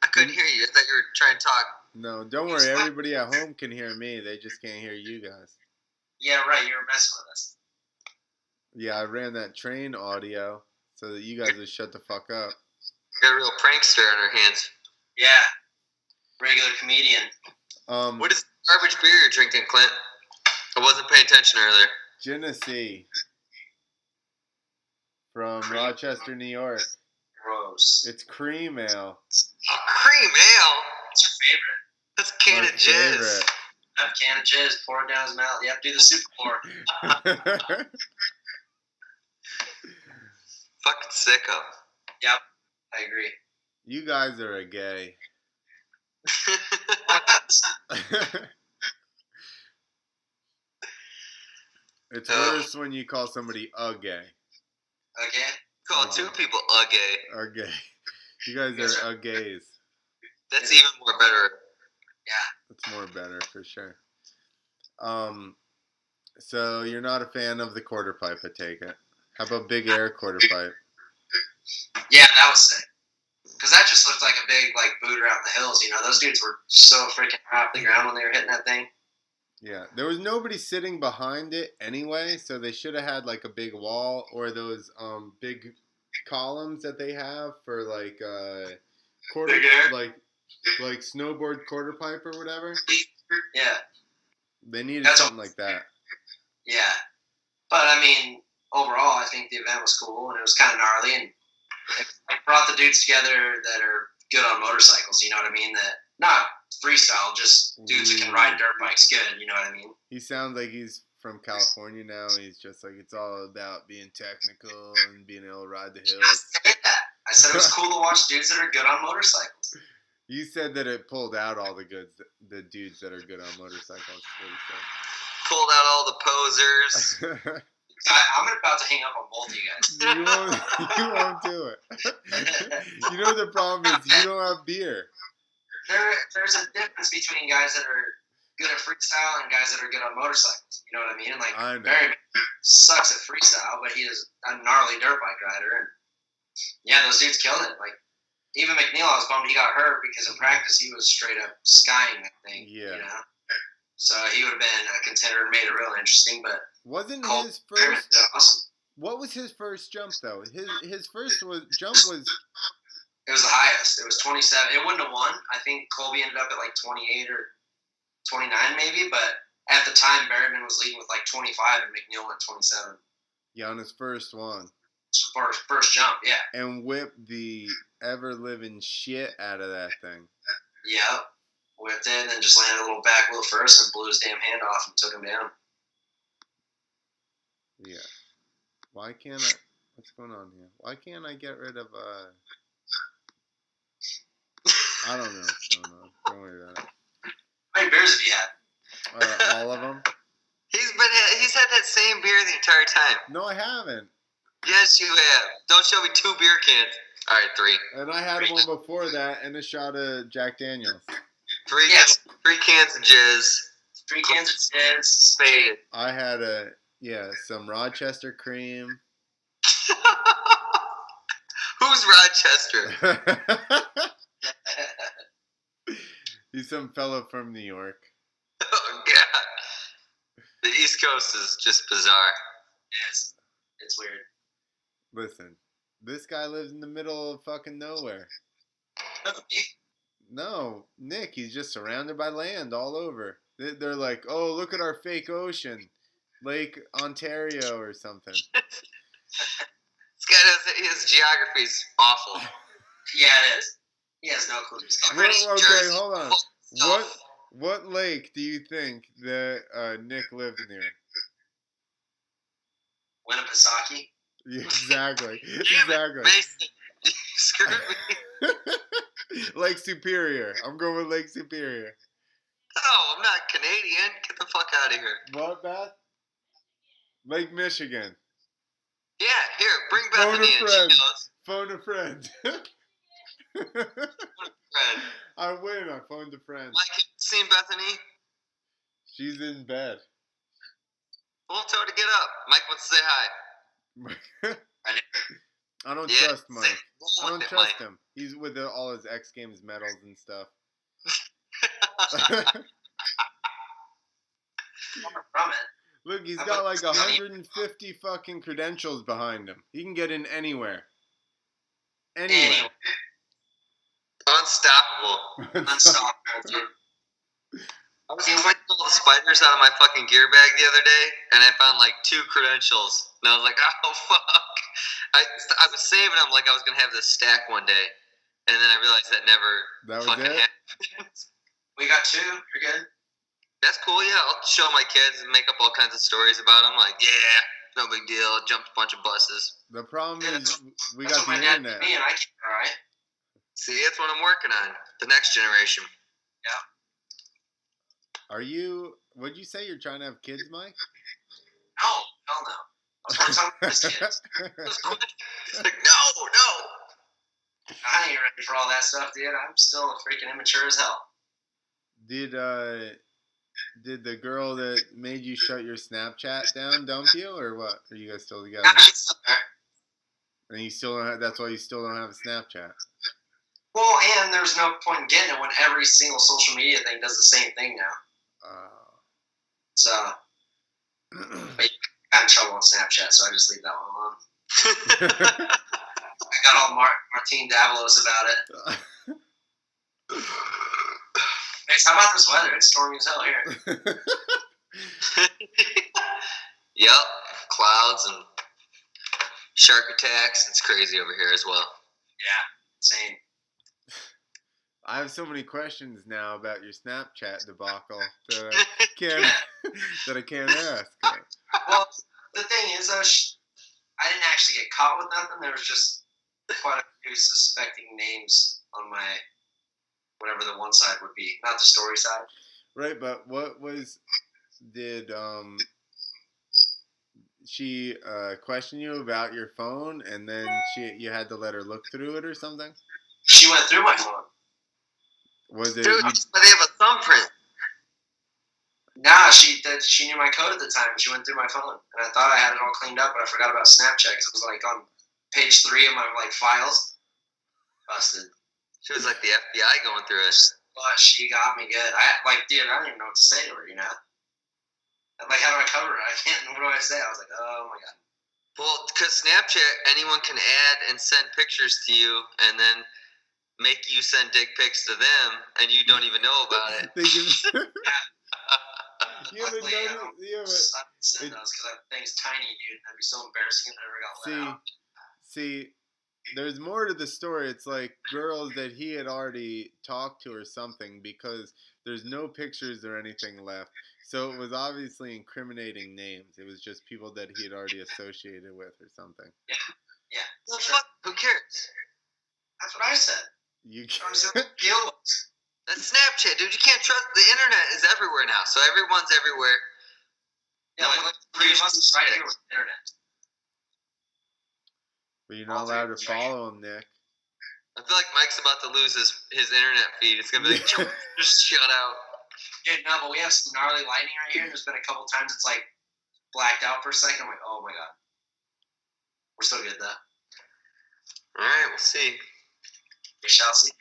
I couldn't hear you. I thought you were trying to talk. No, don't worry. Everybody at home can hear me. They just can't hear you guys. Yeah, right. You were messing with us. Yeah, I ran that train audio so that you guys would shut the fuck up. Got a real prankster on our hands. Yeah. Regular comedian. What is the garbage beer you're drinking, Clint? I wasn't paying attention earlier. Genesee from Rochester, New York. Gross. It's cream ale. Cream ale? It's your favorite. That's a can of jizz. Have a can of jizz, pour it down his mouth. Yep, do the super pour. Fucking sicko. Yep, I agree. You guys are a gay. It's worse when you call somebody a gay. Again? Call two people a gay. A gay. You guys are a gays. That's even more better. Yeah. That's more better for sure. So you're not a fan of the quarter pipe, I take it. How about big air quarter pipe? Yeah, that was sick. Because that just looked like a big boot around the hills. You know, those dudes were so freaking high off the ground when they were hitting that thing. Yeah, there was nobody sitting behind it anyway, so they should have had like a big wall or those big columns that they have for quarter like snowboard quarter pipe or whatever. Yeah. They needed something like that. Yeah. But I mean, overall I think the event was cool and it was kind of gnarly and it brought the dudes together that are good on motorcycles, you know what I mean? That not freestyle, just dudes that can ride dirt bikes good, you know what I mean? He sounds like he's from California now. He's just like, it's all about being technical and being able to ride the hills. I said it was cool to watch dudes that are good on motorcycles. You said that it pulled out all the dudes that are good on motorcycles. What you said. Pulled out all the posers. I'm about to hang up on both of you guys. You won't do it. You know the problem is you don't have beer. There's a difference between guys that are good at freestyle and guys that are good on motorcycles. You know what I mean? I know. Barry sucks at freestyle, but he is a gnarly dirt bike rider. And yeah, those dudes killed it. Even McNeil, I was bummed he got hurt because in practice he was straight up skying that thing. Yeah. You know? So he would have been a contender and made it real interesting. But wasn't Cole his first? Awesome. What was his first jump though? His first jump was. It was the highest. It was 27. It wouldn't have won. I think Colby ended up at 28 or 29 maybe. But at the time, Berryman was leading with 25 and McNeil went 27. Yeah, on his first one. First jump, yeah. And whipped the ever-living shit out of that thing. Yep. Whipped it and then just landed a little back wheel first and blew his damn hand off and took him down. Yeah. Why can't I... What's going on here? Why can't I get rid of... I don't know what's going on. Don't worry about it. How many beers have you had? All of them? He's had that same beer the entire time. No, I haven't. Yes, you have. Don't show me 2 beer cans. All right, 3. And I had one before that and a shot of Jack Daniels. 3 cans of jizz. 3 cans of jizz. Spade. I had some Rochester cream. Who's Rochester? He's some fellow from New York. Oh, God. The East Coast is just bizarre. Yes. It's weird. Listen, this guy lives in the middle of fucking nowhere. No, Nick, he's just surrounded by land all over. They're like, oh, look at our fake ocean. Lake Ontario or something. This guy his geography's awful. Yeah, it is. He has no clue. Okay, hold on. What lake do you think that Nick lives near? Winnipesaukee. Yeah, exactly. Exactly. Mason, you screwed me. Lake Superior. I'm going with Lake Superior. No, I'm not Canadian. Get the fuck out of here. What, Beth? Lake Michigan. Yeah, here, bring Bethany in. She knows. Phone a friend. Friend. I win. I phoned a friend. Mike, have you seen Bethany? She's in bed. Well, tell her to get up. Mike wants to say hi. I don't Yeah, trust Mike. I don't with it, trust Mike. him. He's with all his X Games medals and stuff. From it. Look, he's got like 150 fucking credentials behind him. He can get in anywhere. Anywhere. Unstoppable. Unstoppable, dude. I was cleaning all the spiders out of my fucking gear bag the other day, and I found like 2 credentials. And I was like, oh, fuck. I was saving them like I was going to have this stack one day. And then I realized that never fucking happened. We got 2. You're good. That's cool, yeah. I'll show my kids and make up all kinds of stories about them. Like, yeah, no big deal. Jumped a bunch of buses. The problem is we got the internet. Me and I can't, all right? See, that's what I'm working on. The next generation. Yeah. Would you say you're trying to have kids, Mike? No, hell no. I was talking about this kids. Like, no. I ain't ready for all that stuff, dude. I'm still freaking immature as hell. Did the girl that made you shut your Snapchat down dump you, or what? Are you guys still together? Yeah, she's still there. And you still don't have, that's why you still don't have a Snapchat. Well, and there's no point in getting it when every single social media thing does the same thing now. So, but you got in trouble on Snapchat, so I just leave that one alone. I got all Martine Davalos about it. Hey, how about this weather? It's stormy as hell here. Yep, clouds and shark attacks. It's crazy over here as well. Yeah, insane. I have so many questions now about your Snapchat debacle that I can't ask. Well, the thing is, though, I didn't actually get caught with nothing. There was just quite a few suspecting names on my whatever the one side would be, not the story side. Right, but did she question you about your phone, and then you had to let her look through it or something? She went through my phone. Was it? Dude, they have a thumbprint. Nah, she knew my code at the time. She went through my phone, and I thought I had it all cleaned up, but I forgot about Snapchat because it was like on page 3 of my files. Busted. She was like the FBI going through it. But she got me good. Dude, I don't even know what to say to her. You know, like, how do I cover it? I can't. What do I say? I was like, oh my god. Well, because Snapchat, anyone can add and send pictures to you, and then make you send dick pics to them, and you don't even know about it. You haven't done it. I send those because that thing's tiny, dude. That'd be so embarrassing if it ever got let out. See, there's more to the story. It's like girls that he had already talked to or something, because there's no pictures or anything left. So it was obviously incriminating names. It was just people that he had already associated with or something. Yeah. Well, fuck, who cares? That's what I said. You deal was. That's Snapchat, dude. You can't trust. The internet is everywhere now, so everyone's everywhere. Yeah, like 3 of us right here with the internet. But you're not allowed to follow him, Nick. I feel like Mike's about to lose his internet feed. It's gonna be like just shut out. Dude, no, but we have some gnarly lightning right here. There's been a couple times it's like blacked out for a second. I'm like, oh my god. We're still good though. All right, we'll see. We shall see.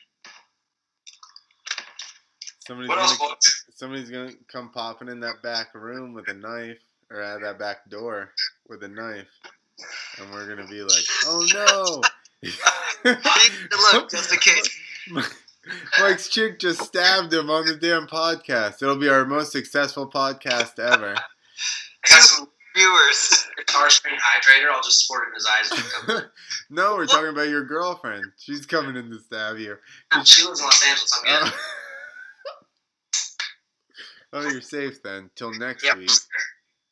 Somebody's gonna come popping in that back room with a knife, or at that back door with a knife, and we're gonna be like, "Oh no!" Look, just in case. Mike's chick just stabbed him on the damn podcast. It'll be our most successful podcast ever. I got some viewers. Guitar string hydrator. I'll just squirt it in his eyes. No, we're talking about your girlfriend. She's coming in to stab you. She lives in Los Angeles. I'm good. Oh, you're safe then, till next week.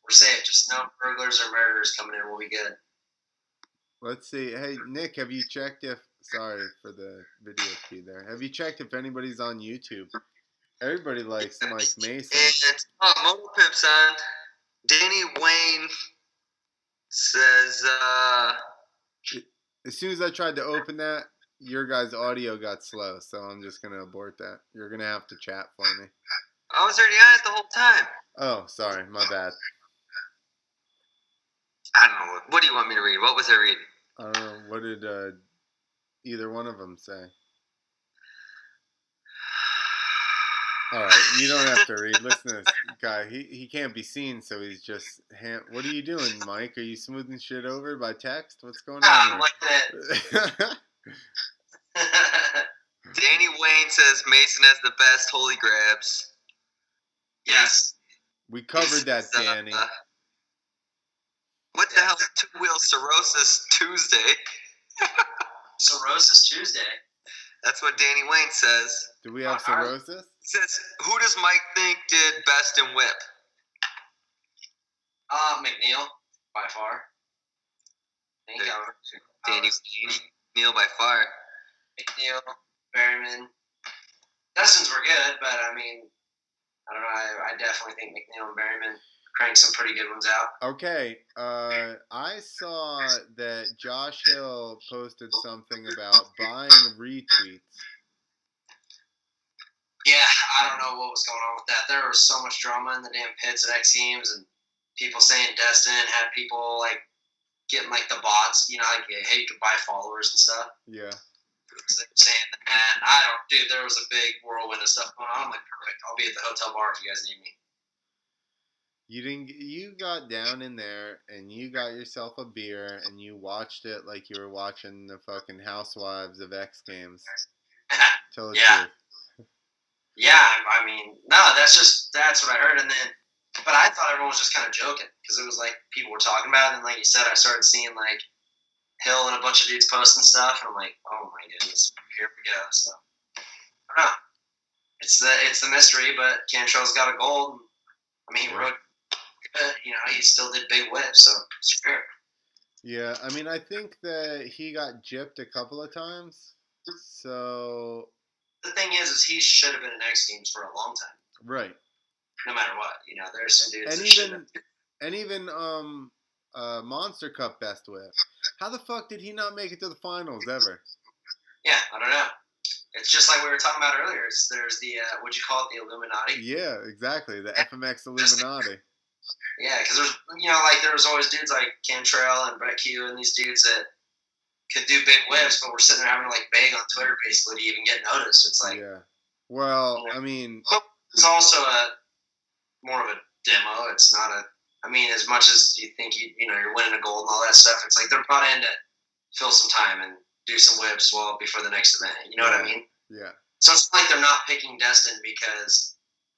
We're safe. Just no burglars or murderers coming in. We'll be good. Let's see. Hey, Nick, have you checked if... Sorry for the video feed there. Have you checked if anybody's on YouTube? Everybody likes Mike Mason. And, Moto Pimp's on. Danny Wayne says... As soon as I tried to open that, your guys' audio got slow, so I'm just going to abort that. You're going to have to chat for me. I was already on it the whole time. Oh, sorry. My bad. I don't know. What do you want me to read? What was I reading? I don't know. What did either one of them say? All right, you don't have to read. Listen to this guy. He can't be seen, so he's just. What are you doing, Mike? Are you smoothing shit over by text? What's going on here? Danny Wayne says Mason has the best holy grabs. Yes. We covered that, Danny. What the hell is two-wheel cirrhosis Tuesday? Cirrhosis Tuesday? That's what Danny Wayne says. Do we have cirrhosis? He says, who does Mike think did best in whip? McNeil, by far. Danny Neil by far. McNeil, Berryman. Dustin's were good, but I mean, I don't know. I definitely think McNeil and Berryman cranked some pretty good ones out. Okay, I saw that Josh Hill posted something about buying retweets. Yeah, I don't know what was going on with that. There was so much drama in the damn pits at X Games, and people saying Destin had people like getting like the bots, you know, like hey, you could buy followers and stuff. Yeah. Saying that, and there was a big whirlwind of stuff going on. I'm like, perfect. I'll be at the hotel bar if you guys need me. You got down in there and you got yourself a beer and you watched it like you were watching the fucking Housewives of X Games. Tell the truth. Yeah, I mean, no, that's what I heard, but I thought everyone was just kind of joking because it was like people were talking about it, and like you said, I started seeing like Hill and a bunch of dudes posting stuff, and I'm like, oh my goodness, here we go. So I don't know. It's the mystery, but Cantrell's got a gold. I mean, he rode good, you know, he still did big whips, so sure. Yeah, I mean, I think that he got gypped a couple of times, so. The thing is he should have been in X Games for a long time. Right. No matter what, you know, there's some dudes. And even Monster Cup best whip. How the fuck did he not make it to the finals ever? Yeah, I don't know. It's just like we were talking about earlier. There's the what'd you call it, the Illuminati? Yeah, exactly, the FMX Illuminati. Yeah, because there's there was always dudes like Cantrell and Brett Q and these dudes that could do big whips, but we're sitting there having to like beg on Twitter basically to even get noticed. It's like, yeah. Well, I mean, it's also more of a demo. It's not I mean, as much as you think you're winning a gold and all that stuff, it's like they're brought in to fill some time and do some whips before the next event. You know what I mean? Yeah. So it's not like they're not picking Destin because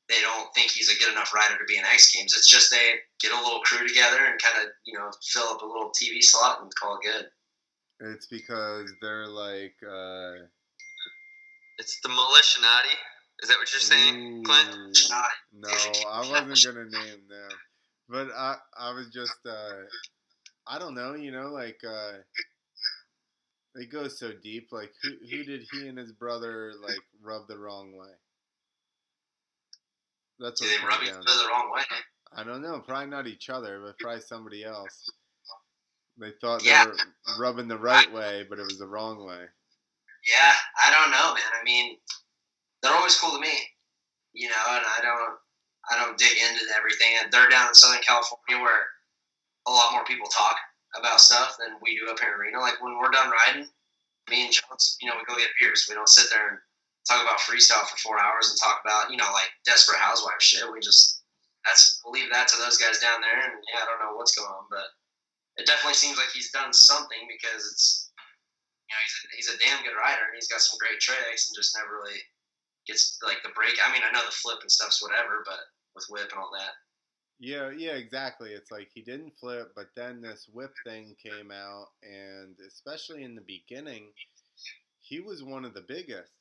they don't think he's a good enough rider to be in X Games. It's just they get a little crew together and kind of fill up a little TV slot and call it good. It's because they're like. It's the Militianati. Is that what you're saying, Clint? No, I wasn't gonna name them, but I was just I don't know, like it goes so deep. Like who did he and his brother like rub the wrong way? That's what they rub each other the wrong way. I don't know. Probably not each other, but probably somebody else. They thought they were rubbing the right way, but it was the wrong way. Yeah, I don't know, man. I mean, they're always cool to me, and I don't dig into everything. And they're down in Southern California where a lot more people talk about stuff than we do up here in Reno. Like when we're done riding, me and Jones, we go get beers. We don't sit there and talk about freestyle for 4 hours and talk about, like Desperate Housewives shit. We'll leave that to those guys down there. And I don't know what's going on, but it definitely seems like he's done something because it's, he's a damn good rider and he's got some great tricks and just never really gets like the break. I mean, I know the flip and stuff's whatever, but with whip and all that. Yeah, exactly. It's like he didn't flip, but then this whip thing came out, and especially in the beginning, he was one of the biggest.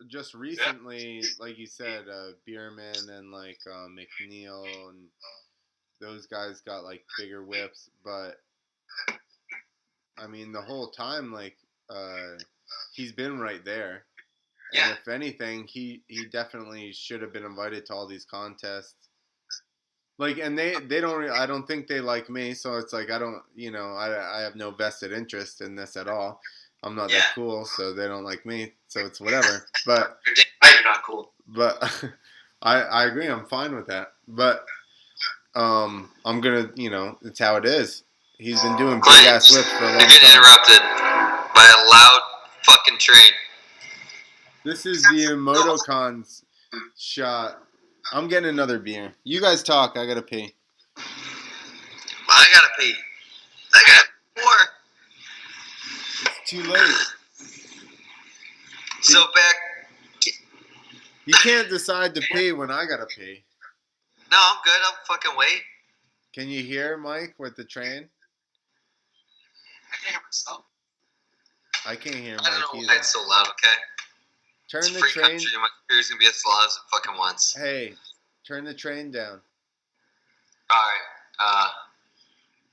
Just recently, like you said, Bierman and like McNeil and those guys got like bigger whips, but I mean the whole time like he's been right there. And if anything, he definitely should have been invited to all these contests. Like, and they don't. I don't think they like me, so it's like I don't. I have no vested interest in this at all. I'm not that cool, so they don't like me. So it's whatever. But you're not cool. But I agree. I'm fine with that. But I'm gonna. It's how it is. He's been doing big ass whips for a long time. You're getting interrupted. by a loud fucking train. This is the eMOTOcons shot. I'm getting another beer. You guys talk. I gotta pee. I gotta pee. I got more. It's too late. So back. You can't decide to pee when I gotta pee. No, I'm good. I'll fucking wait. Can you hear Mike with the train? I can hear myself. I can't hear I Mike don't know either. why it's so loud. Okay. Turn It's the free train. country. My computer's gonna be as loud as it fucking wants. Hey, turn the train down. All right.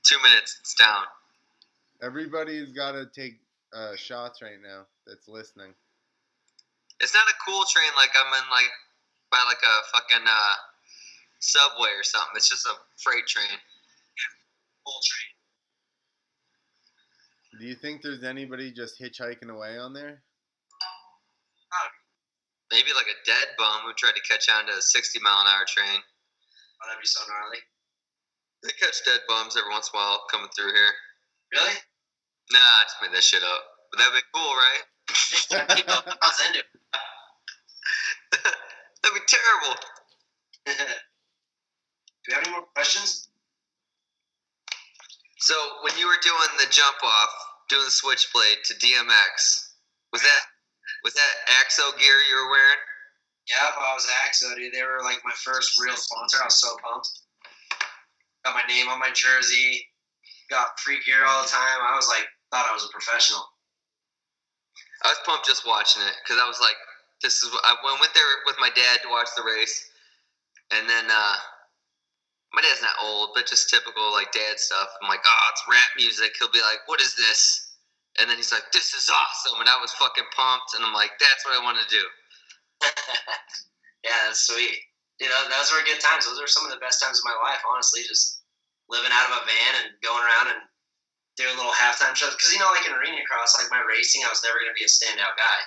2 minutes. It's down. Everybody's gotta take shots right now. That's listening. It's not a cool train like I'm in like by like a fucking subway or something. It's just a freight train. Full train. Do you think there's anybody just hitchhiking away on there? Maybe like a dead bum who tried to catch on to a 60-mile-an-hour train. Oh, that'd be so gnarly. They catch dead bums every once in a while coming through here. Really? Nah, I just made that shit up. But that'd be cool, right? I was into it. That'd be terrible. Do you have any more questions? So when you were doing the jump off, doing the switchblade to DMX, was that Axo gear you were wearing? Yeah, I was Axo, dude. They were like my first real sponsor. I was so pumped. Got my name on my jersey. Got free gear all the time. I was like, thought I was a professional. I was pumped just watching it because I was like, this is what I went there with my dad to watch the race, and then my dad's not old, but just typical like dad stuff. I'm like, oh, it's rap music. He'll be like, what is this? And then he's like, this is awesome, and I was fucking pumped, and I'm like, that's what I want to do. Yeah, that's sweet. You know, those were good times. Those are some of the best times of my life, honestly. Just living out of a van and going around and doing little halftime shows. Because, you know, like in arena cross, like my racing, I was never going to be a standout guy.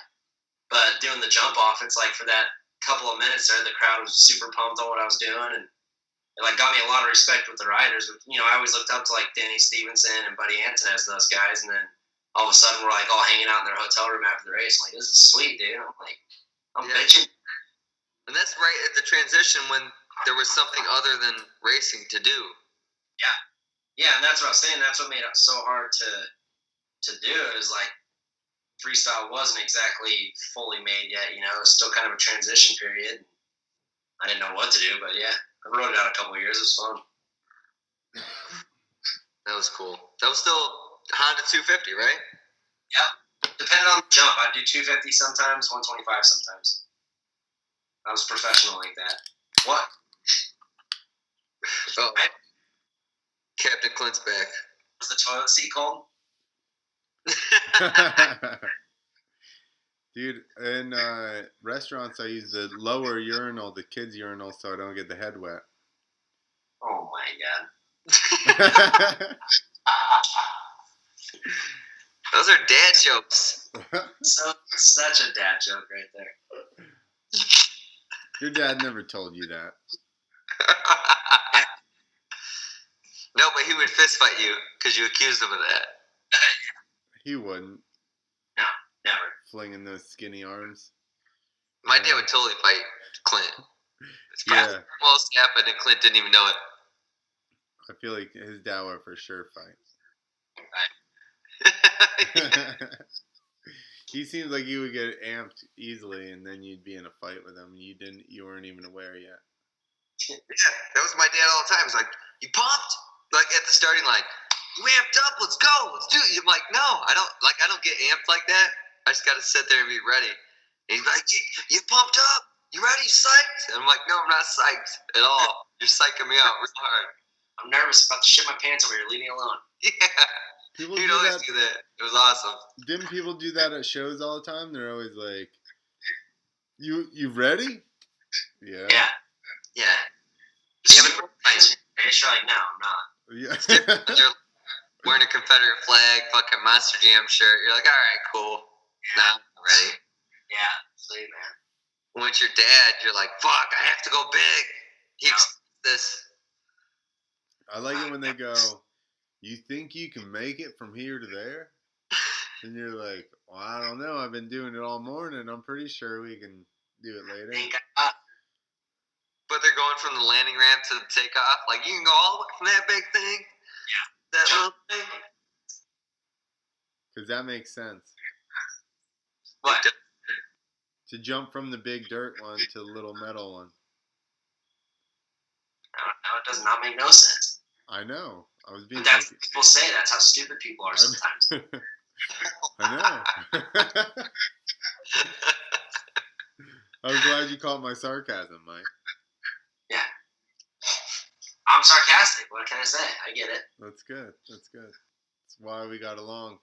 But doing the jump off, it's like for that couple of minutes there, the crowd was super pumped on what I was doing. And it like got me a lot of respect with the riders. But, you know, I always looked up to like Danny Stevenson and Buddy Antonez and those guys. And then all of a sudden we're like all hanging out in their hotel room after the race. I'm like, this is sweet, dude. I'm like, I'm bitching. And that's right at the transition when there was something other than racing to do. Yeah, and that's what I was saying. That's what made it so hard to do. Is like freestyle wasn't exactly fully made yet. You know, it was still kind of a transition period. I didn't know what to do, but yeah, I rode it out a couple of years. It was fun. That was cool. That was still Honda 250, right? Yeah, depending on the jump, I'd do 250 sometimes, 125 sometimes. I was professional like that. What? Oh, Captain Clint's back. Was the toilet seat cold? Dude, in restaurants, I use the lower urinal, the kids' urinal, so I don't get the head wet. Oh my god. Those are dad jokes. Such a dad joke right there. Your dad never told you that. No, but he would fist fight you because you accused him of that. He wouldn't. No, never. Flinging those skinny arms. My dad would totally fight Clint. It's Yeah. almost happened and Clint didn't even know it. I feel like his dad would for sure fight. He seems like you would get amped easily, and then you'd be in a fight with him. You weren't even aware yet. Yeah, that was my dad all the time. He's like, "You pumped?" Like at the starting line, "You amped up? Let's go, let's do it." I'm like, "No, I don't get amped like that. I just got to sit there and be ready." And he's like, "You pumped up? You ready? You psyched?" And I'm like, "No, I'm not psyched at all. You're psyching me out real hard. I'm nervous about to shit my pants over here. Leave me alone." Yeah. People You'd do always that. do that. It was awesome. Didn't people do that at shows all the time? They're always like, "You ready?" Yeah. Yeah. Yeah. You're like, no, I'm not. Yeah. You're wearing a Confederate flag, fucking Monster Jam shirt. You're like, all right, cool. Nah, I'm ready. Yeah, sweet, man. When it's your dad, you're like, fuck, I have to go big. He expects this. I like it when they go, "You think you can make it from here to there?" And you're like, well, I don't know. I've been doing it all morning. I'm pretty sure we can do it later. But they're going from the landing ramp to the takeoff. Like, you can go all the way from that big thing. Yeah. That little thing. Because that makes sense. What? To jump from the big dirt one to the little metal one. I don't know. It does not make no sense. I know. I was being. But that's people say. That's how stupid people are sometimes. I know. I'm glad you caught my sarcasm, Mike. Yeah. I'm sarcastic. What can I say? I get it. That's good. That's good. That's why we got along.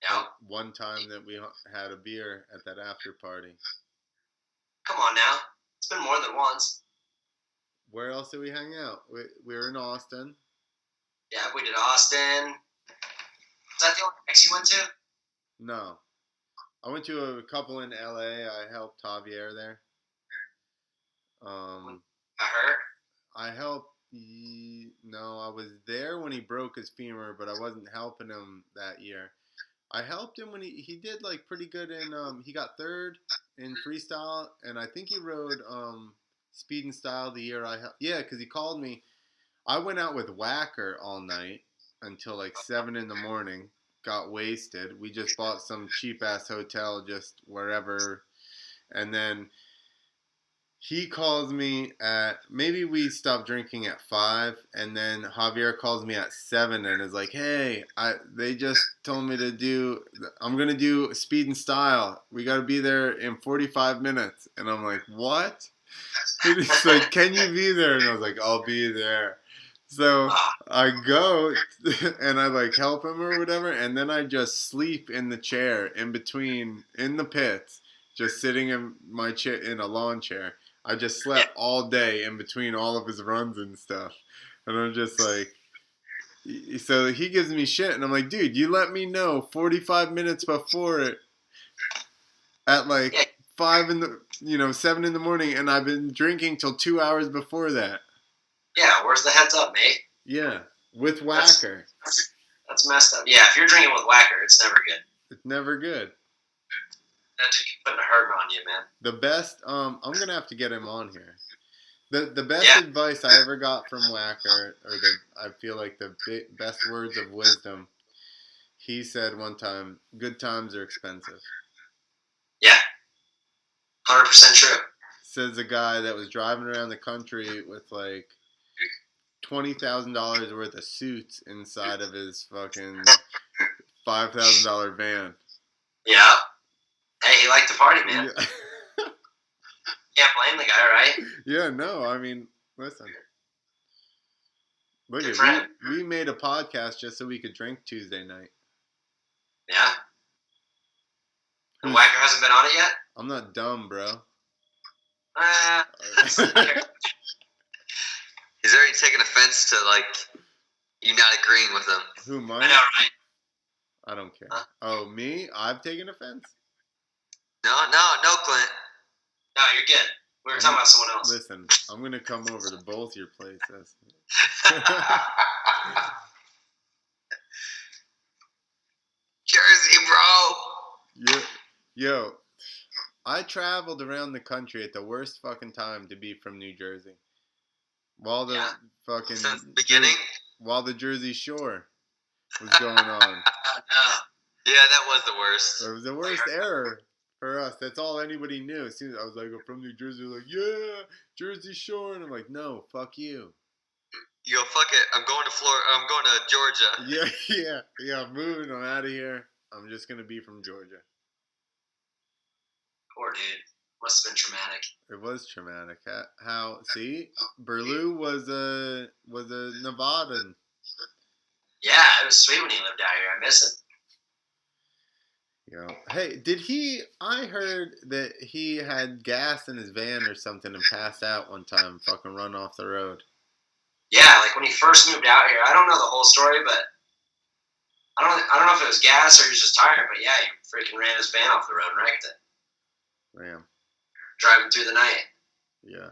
Yeah. One time that we had a beer at that after party. Come on now. It's been more than once. Where else did we hang out? We were in Austin. Yeah, we did Austin. Was that the only X you went to? No. I went to a couple in LA. I helped Javier there. I helped. No, I was there when he broke his femur, but I wasn't helping him that year. I helped him when he did like pretty good in. He got third in freestyle, and I think he rode speed and style the year I helped. Yeah, because he called me. I went out with Whacker all night until like 7 in the morning. Got wasted. We just bought some cheap ass hotel just wherever, and then he calls me at, maybe we stopped drinking at 5, and then Javier calls me at 7 and is like, hey, they just told me I'm going to do speed and style. We got to be there in 45 minutes. And I'm like, what? And he's like, can you be there? And I was like, I'll be there. So I go and I like help him or whatever, and then I just sleep in the chair in the pits, just sitting in my chair in a lawn chair. I just slept all day in between all of his runs and stuff. And I'm just like, so he gives me shit. And I'm like, dude, you let me know 45 minutes before it at like 7 in the morning. And I've been drinking till 2 hours before that. Yeah, where's the heads up, mate? Yeah, with Whacker. That's messed up. Yeah, if you're drinking with Whacker, it's never good. It's never good. That's putting a hurt on you, man. The best, I'm going to have to get him on here. The best advice I ever got from Whacker, I feel like the best words of wisdom, he said one time, good times are expensive. Yeah, 100% true. Says a guy that was driving around the country with like $20,000 worth of suits inside of his fucking $5,000 van. Yeah. Hey, he liked to party, man. Yeah. Can't blame the guy, right? Yeah, no, I mean, listen. Look at we made a podcast just so we could drink Tuesday night. Yeah. And Whacker hasn't been on it yet? I'm not dumb, bro. He's already taken offense to, like, you not agreeing with him. Who, Mike? I know, right? I don't care. Huh? Oh, me? I've taken offense? No, Clint. No, you're good. We were talking about someone else. Listen, I'm going to come over to both your places. Jersey, bro. Yo, I traveled around the country at the worst fucking time to be from New Jersey. While the fucking... Since the beginning? While the Jersey Shore was going on. Yeah, that was the worst. It was the worst era for us. That's all anybody knew. As soon as I was like, I'm from New Jersey, like, yeah, Jersey Shore. And I'm like, no, fuck you. You go, fuck it. I'm going to Florida. I'm going to Georgia. Yeah. I'm moving. I'm out of here. I'm just going to be from Georgia. Poor dude. Must have been traumatic. It was traumatic. How? See, Berlou was a Nevadan. Yeah, it was sweet when he lived out here. I miss him. Yeah. Hey, I heard that he had gas in his van or something and passed out one time, fucking run off the road. Yeah, like when he first moved out here. I don't know the whole story, but I don't know if it was gas or he was just tired. But yeah, he freaking ran his van off the road and wrecked it. Damn. Driving through the night. Yeah.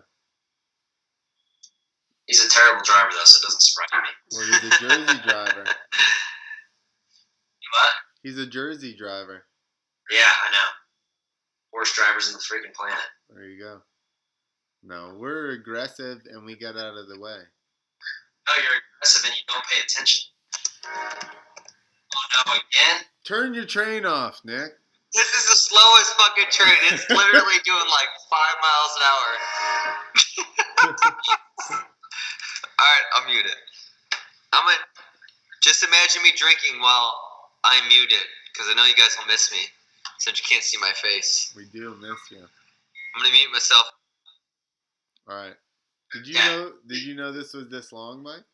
He's a terrible driver, though, so it doesn't surprise me. Well, he's a Jersey driver. What? He's a Jersey driver. Yeah, I know. Worst drivers in the freaking planet. There you go. No, we're aggressive and we get out of the way. No, you're aggressive and you don't pay attention. Oh no, again? Turn your train off, Nick. This is the slowest fucking train. It's literally doing like 5 miles an hour. Alright, I'll mute it. Just imagine me drinking while I'm muted, because I know you guys will miss me, since you can't see my face. We do miss you. I'm gonna mute myself. Alright. Did you know this was this long, Mike?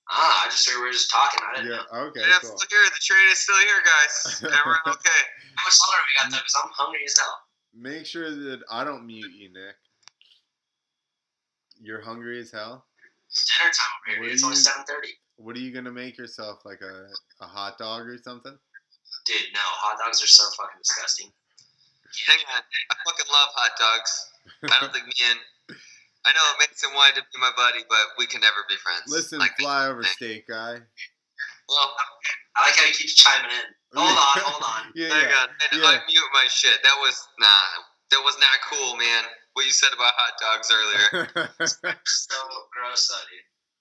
I just figured we were just talking. I didn't know. Okay, Yeah, cool. still here. The train is still here, guys. Everyone okay? How much longer we got though? Because I'm hungry as hell. Make sure that I don't mute you, Nick. You're hungry as hell? It's dinner time over here, dude. It's only 7:30. What are you going to make yourself? Like a hot dog or something? Dude, no. Hot dogs are so fucking disgusting. Hang on. I fucking love hot dogs. I don't think I know Mason wanted to be my buddy, but we can never be friends. Listen, flyover steak guy. Well, I like how you keep chiming in. Hold on. Yeah. I mute my shit. That was not cool, man. What you said about hot dogs earlier. So gross, though,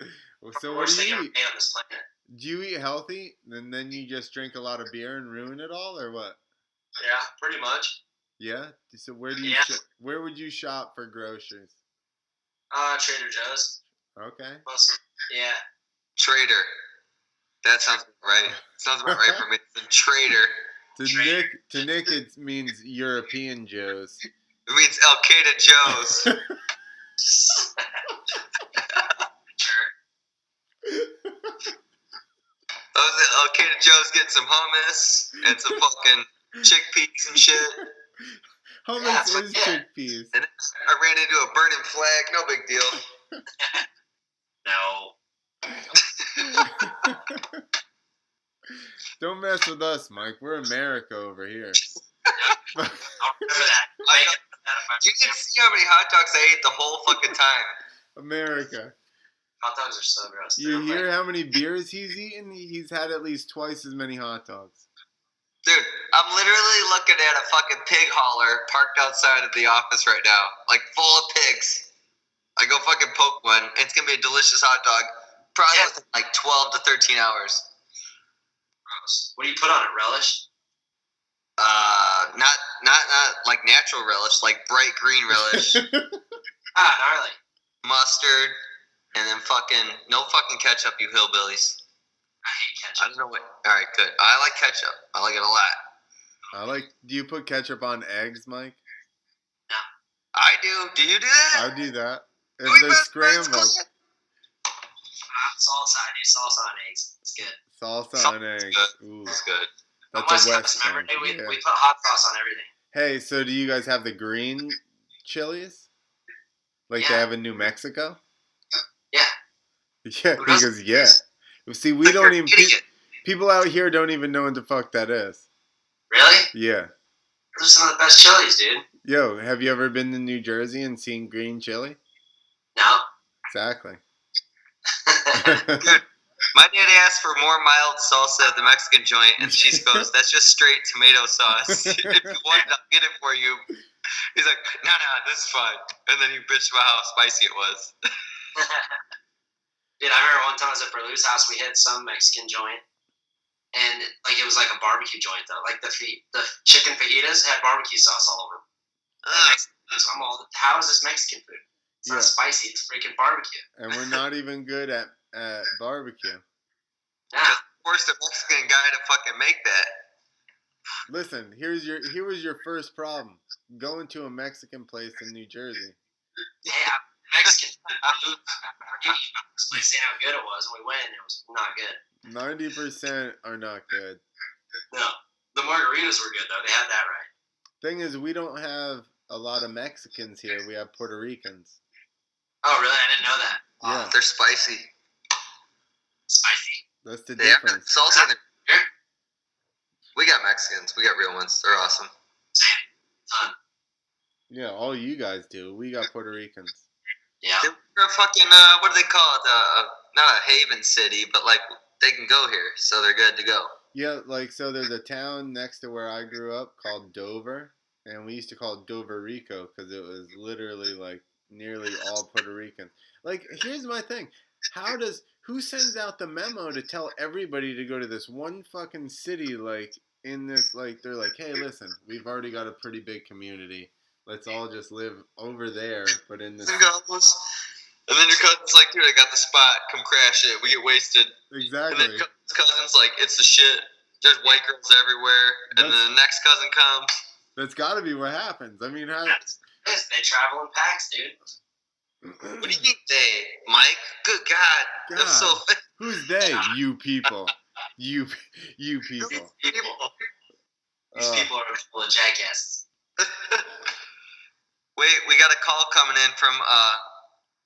dude. Well, so the what worst do thing you ever eat? made on this planet. Do you eat healthy, and then you just drink a lot of beer and ruin it all, or what? Yeah, pretty much. Yeah. So where do you? Where would you shop for groceries? Trader Joe's. Okay. Yeah. Trader. That sounds right. Sounds about right for me. The trader. To Nick, it means European Joe's. It means Al Qaeda Joe's. Al Qaeda Joe's getting some hummus and some fucking chickpeas and shit. Hummus is chickpeas. And I ran into a burning flag. No big deal. No. Don't mess with us, Mike. We're America over here. I'll remember that. You didn't see how many hot dogs I ate the whole fucking time. America. Hot dogs are so gross. You hear how many beers he's eaten? He's had at least twice as many hot dogs. Dude, I'm literally looking at a fucking pig hauler parked outside of the office right now. Like, full of pigs. I go fucking poke one, and it's going to be a delicious hot dog. Probably within like 12 to 13 hours. Gross. What do you put on it? Relish? Not like natural relish, like bright green relish. Gnarly. Mustard, and then no fucking ketchup, you hillbillies. I hate ketchup. I don't know what. All right, good. I like ketchup. I like it a lot. Do you put ketchup on eggs, Mike? No. I do. Do you do that? I do that. If they're scrambled. Salsa. I do salsa on eggs. It's good. Salsa on eggs. Good. Ooh, it's good. that's a West thing. We put hot sauce on everything. Hey, so do you guys have the green chilies? Like they have in New Mexico? Yeah. Yeah, because See, we don't even. People out here don't even know what the fuck that is. Really? Yeah. Those are some of the best chilies, dude. Yo, have you ever been to New Jersey and seen green chili? No. Exactly. Dude, my dad asked for more mild salsa at the Mexican joint, and she goes, "That's just straight tomato sauce. If you want it, I'll get it for you." He's like, "No, this is fine." And then he bitched about how spicy it was. Dude, I remember one time I was at Berlu's house. We had some Mexican joint, and it was like a barbecue joint though. Like the chicken fajitas had barbecue sauce all over them. I'm all, how is this Mexican food? It's not spicy. It's freaking barbecue. And we're not even good at barbecue. Yeah. Forced a Mexican guy to fucking make that. Listen, here was your first problem. Going to a Mexican place in New Jersey. Yeah, Mexican food. Saying how good it was, and we went, and it was not good. 90% are not good. No, the margaritas were good though. They had that right. Thing is, we don't have a lot of Mexicans here. We have Puerto Ricans. Oh, really? I didn't know that. Yeah, they're spicy. Spicy. That's the difference. Salsa. We got Mexicans. We got real ones. They're awesome. Same. Yeah, all you guys do. We got Puerto Ricans. Yeah. They're a fucking, what do they call it? Not a haven city, but like they can go here, so they're good to go. Yeah, like, so there's a town next to where I grew up called Dover, and we used to call it Dover Rico because it was literally like nearly all Puerto Rican. Like, here's my thing: who sends out the memo to tell everybody to go to this one fucking city? Like, in this, like, they're like, hey, listen, we've already got a pretty big community. Let's all just live over there, but in this. And then your cousin's like, dude, I got the spot. Come crash it. We get wasted. Exactly. And then cousin's like, it's the shit. There's white girls everywhere. And then the next cousin comes. That's got to be what happens. I mean, how? They travel in packs, dude. What do you mean they, Mike? Good God. That's so. Who's they? You people. You people. These people are full of jackasses. Wait, we got a call coming in from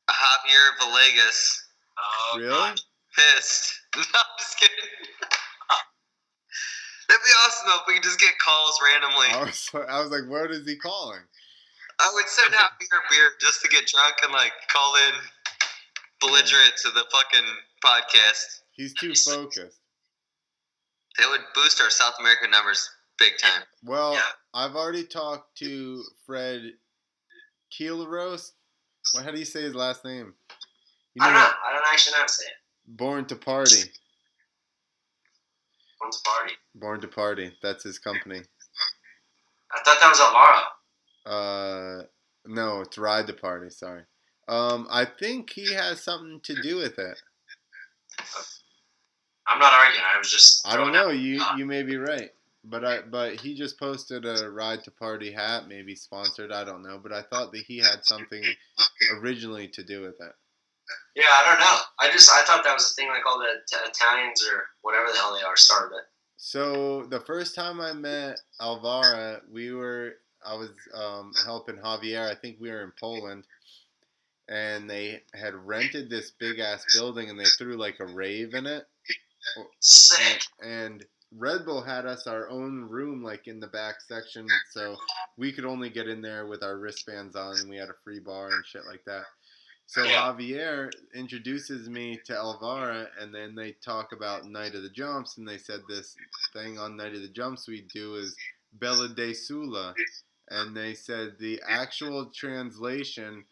Javier Villegas. Oh, really? God. Pissed. No, I'm just kidding. That'd be awesome if we could just get calls randomly. I was like, what is he calling? I would send Javier a beer just to get drunk and like call in belligerent to the fucking podcast. He's too focused. That would boost our South American numbers big time. Well, yeah. I've already talked to Fred Kielros. Well, how do you say his last name? I don't know. I don't actually know how to say it. Born to Party. Born to Party. Born to Party. That's his company. I thought that was Alvaro. No, it's Ride the Party. Sorry. I think he has something to do with it. I'm not arguing. I was just. I don't know. You may be right. But he just posted a Ride to Party hat, maybe sponsored. I don't know. But I thought that he had something originally to do with it. Yeah, I don't know. I thought that was a thing like all the Italians or whatever the hell they are started it. So the first time I met Alvaro, I was helping Javier. I think we were in Poland, and they had rented this big ass building, and they threw like a rave in it. Sick. And Red Bull had us our own room, like in the back section, so we could only get in there with our wristbands on, and we had a free bar and shit like that. So Javier introduces me to Alvaro, and then they talk about Night of the Jumps, and they said this thing on Night of the Jumps we do is Bella de Sula, and they said the actual translation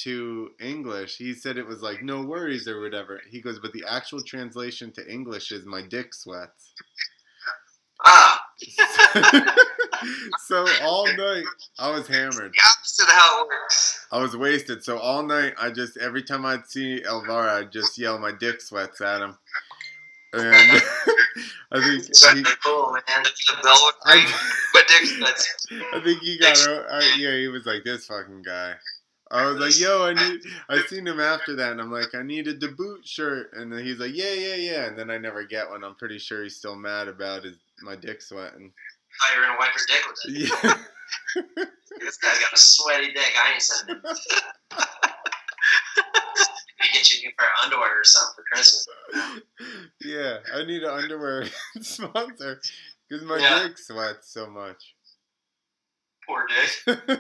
to English, he said it was like no worries or whatever. He goes, but the actual translation to English is my dick sweats. Ah. So all night I was hammered. The opposite of how it works. I was wasted. So all night every time I'd see Alvaro, I'd just yell my dick sweats at him. And I think cool, man. The bell would ring. My dick sweats. I think he got he was like, this fucking guy. I was like, yo, I seen him after that, and I'm like, I need a debut shirt, and then he's like, yeah, and then I never get one. I'm pretty sure he's still mad about my dick sweating. I thought you were gonna wipe your dick with it. Yeah. This guy's got a sweaty dick. I ain't sending him. Maybe get you a new pair of underwear or something for Christmas. Yeah, I need an underwear sponsor because my dick sweats so much. Poor dick.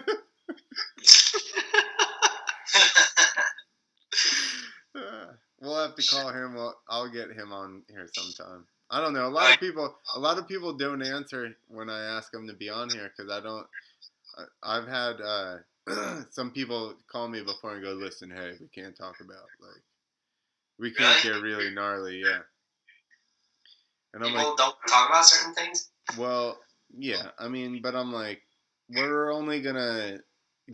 We'll have to call him. I'll get him on here sometime. I don't know. A lot of people don't answer when I ask them to be on here because I don't. I've had some people call me before and go, "Listen, hey, we can't talk about we can't get really gnarly, yeah." And I'm people like, don't talk about certain things. Well, yeah, I mean, but I'm like, we're only gonna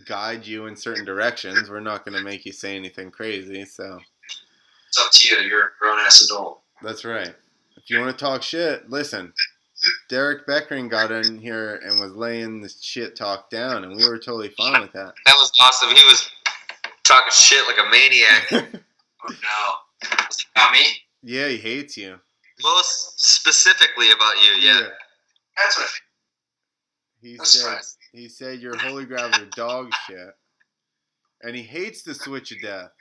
guide you in certain directions. We're not gonna make you say anything crazy. So it's up to you. You're a grown-ass adult. That's right. If you want to talk shit, listen. Derek Beckering got in here and was laying the shit talk down, and we were totally fine with that. That was awesome. He was talking shit like a maniac. Oh, no. Was he about me? Yeah, he hates you. Most specifically about you, yeah. That's what he said your holy grails are dog shit. And he hates the Switch of Death.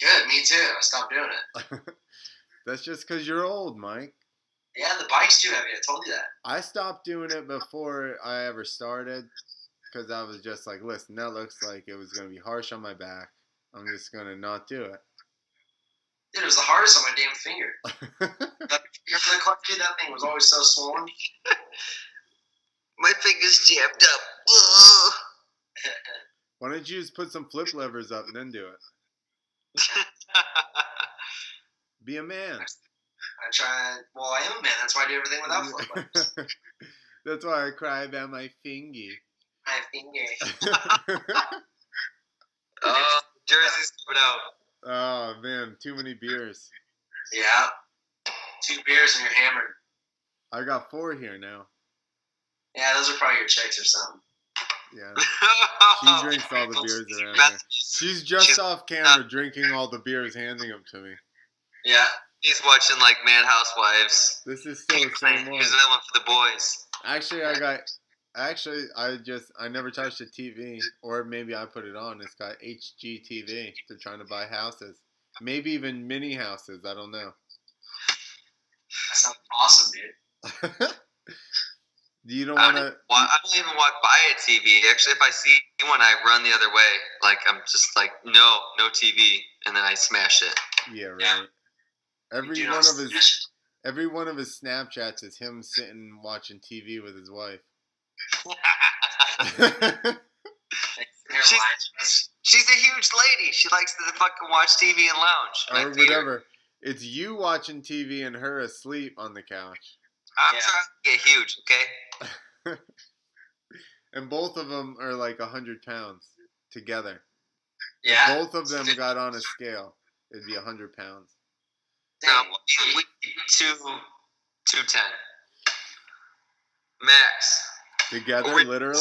Good, me too. I stopped doing it. That's just because you're old, Mike. Yeah, the bike's too heavy. I told you that. I stopped doing it before I ever started because I was just like, listen, that looks like it was going to be harsh on my back. I'm just going to not do it. Dude, it was the hardest on my damn finger. The clutch, dude, that thing was always so swollen. My finger's jammed up. Ugh. Why don't you just put some flip levers up and then do it? Be a man. I tried. Well, I am a man. That's why I do everything without flip levers. That's why I cry about my fingy. My finger. Oh, Jersey's coming out. Oh, man. Too many beers. Yeah. 2 beers and you're hammered. I got 4 here now. Yeah, those are probably your chicks or something. Yeah. She drinks all the beers around here. She's just off camera drinking all the beers, handing them to me. Yeah. He's watching like Mad Housewives. This is still the same one. Here's another one for the boys. Actually, I never touched a TV, or maybe I put it on. It's got HGTV. They're trying to buy houses. Maybe even mini houses. I don't know. That sounds awesome, dude. You don't want to... I don't even walk by a TV. Actually, if I see one, I run the other way. Like, I'm just like, no TV. And then I smash it. Yeah, right. Every one of his Snapchats is him sitting watching TV with his wife. She's a huge lady. She likes to fucking watch TV and lounge. Or whatever. It's you watching TV and her asleep on the couch. I'm trying to get huge, okay? And both of them are like 100 pounds together. Yeah. If both of them got on a scale, it'd be 100 pounds. No, we 210. Max. Together, literally?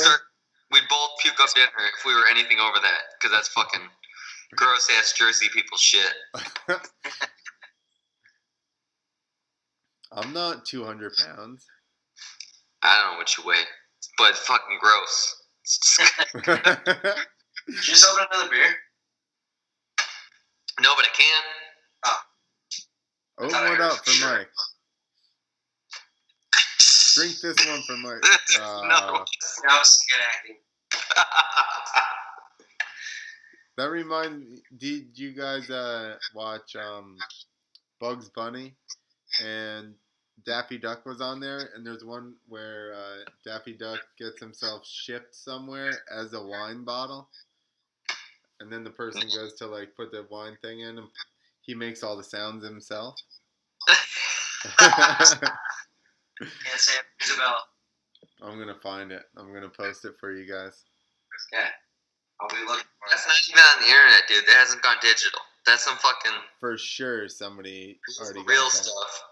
We'd both puke up dinner if we were anything over that, because that's fucking gross-ass Jersey people shit. I'm not 200 pounds. I don't know what you weigh, but fucking gross. Did you just open another beer? No, but I can. Open one up for Mike. Drink this one for Mike. No. That was good acting. That reminds me, did you guys watch Bugs Bunny? And Daffy Duck was on there, and there's one where Daffy Duck gets himself shipped somewhere as a wine bottle, and then the person goes to like put the wine thing in, and he makes all the sounds himself. Can't say it. Isabel. I'm gonna find it. I'm gonna post it for you guys. Okay. I'll be looking for That's that. not even on the internet, dude. That hasn't gone digital. That's some fucking For sure, somebody already got real that. stuff.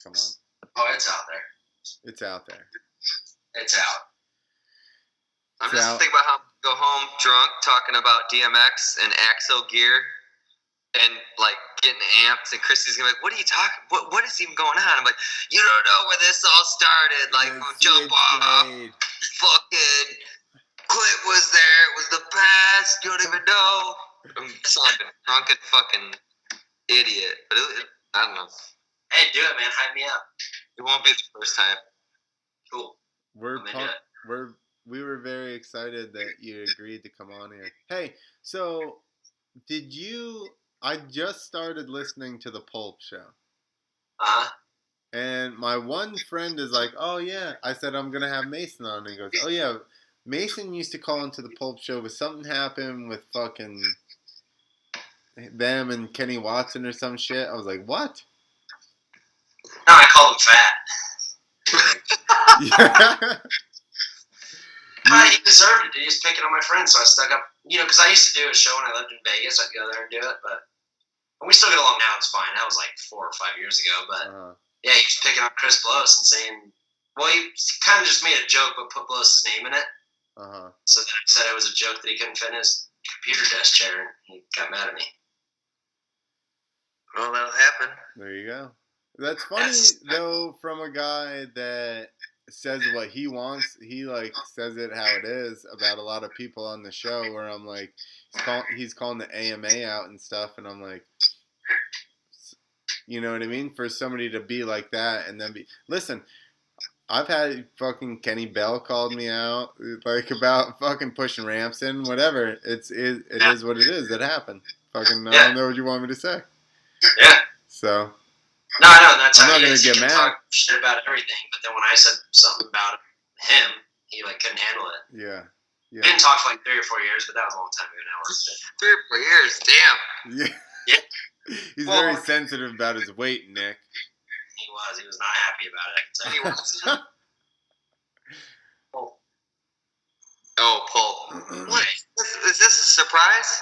Come on, Oh, it's out there. it's out there. It's out. I'm It's just out. thinking about how I go home drunk talking about DMX and axle gear and like getting amped, and Christy's gonna be like, "What are you talking? What is even going on?" I'm like, "You don't know where this all started. Like, The jump off, grade. fucking Clint was there. It was the best. You don't even know." I'm like a drunken fucking idiot, but I don't know. Hey, do it, man. Hype me up. It won't be the first time. Cool. We're I'm into pumped. it. We were very excited that you agreed to come on here. Hey, so did you? I just started listening to the Pulp Show, and my one friend is like, "Oh yeah," I said I'm gonna have Mason on, and he goes, "Oh yeah, Mason used to call into the Pulp Show, but something happened with fucking them and Kenny Watson or some shit." I was like, "What?" No, I called him fat. Yeah. He deserved it, dude. He was picking on my friends, so I stuck up. You know, because I used to do a show when I lived in Vegas. I'd go there and do it, but we still get along now. It's fine. That was like 4 or 5 years ago. But yeah, he was picking on Chris Blows and saying, well, he kind of just made a joke, but put Blows' name in it. So then I said it was a joke that he couldn't fit in his computer desk chair, and he got mad at me. Well, that'll happen. There you go. That's funny though, from a guy that says what he wants. He like says it how it is about a lot of people on the show. Where I'm like, he's calling the AMA out and stuff, and I'm like, you know what I mean? For somebody to be like that and then be listen. I've had fucking Kenny Bell called me out like about fucking pushing ramps in whatever. It is what it is. It happened. Fucking, I don't know what you want me to say. Yeah. So. No, I know, and that's I'm how not he gonna is. get He can mad. talk shit about everything, but then when I said something about him, he like couldn't handle it. Yeah. We didn't talk for like 3 or 4 years, but that was a long time ago now. 3 or 4 years, damn. Yeah. Yeah. He's very sensitive about his weight, Nick. He was not happy about it. I can tell you. He was. Oh, Paul. What? Is this a surprise?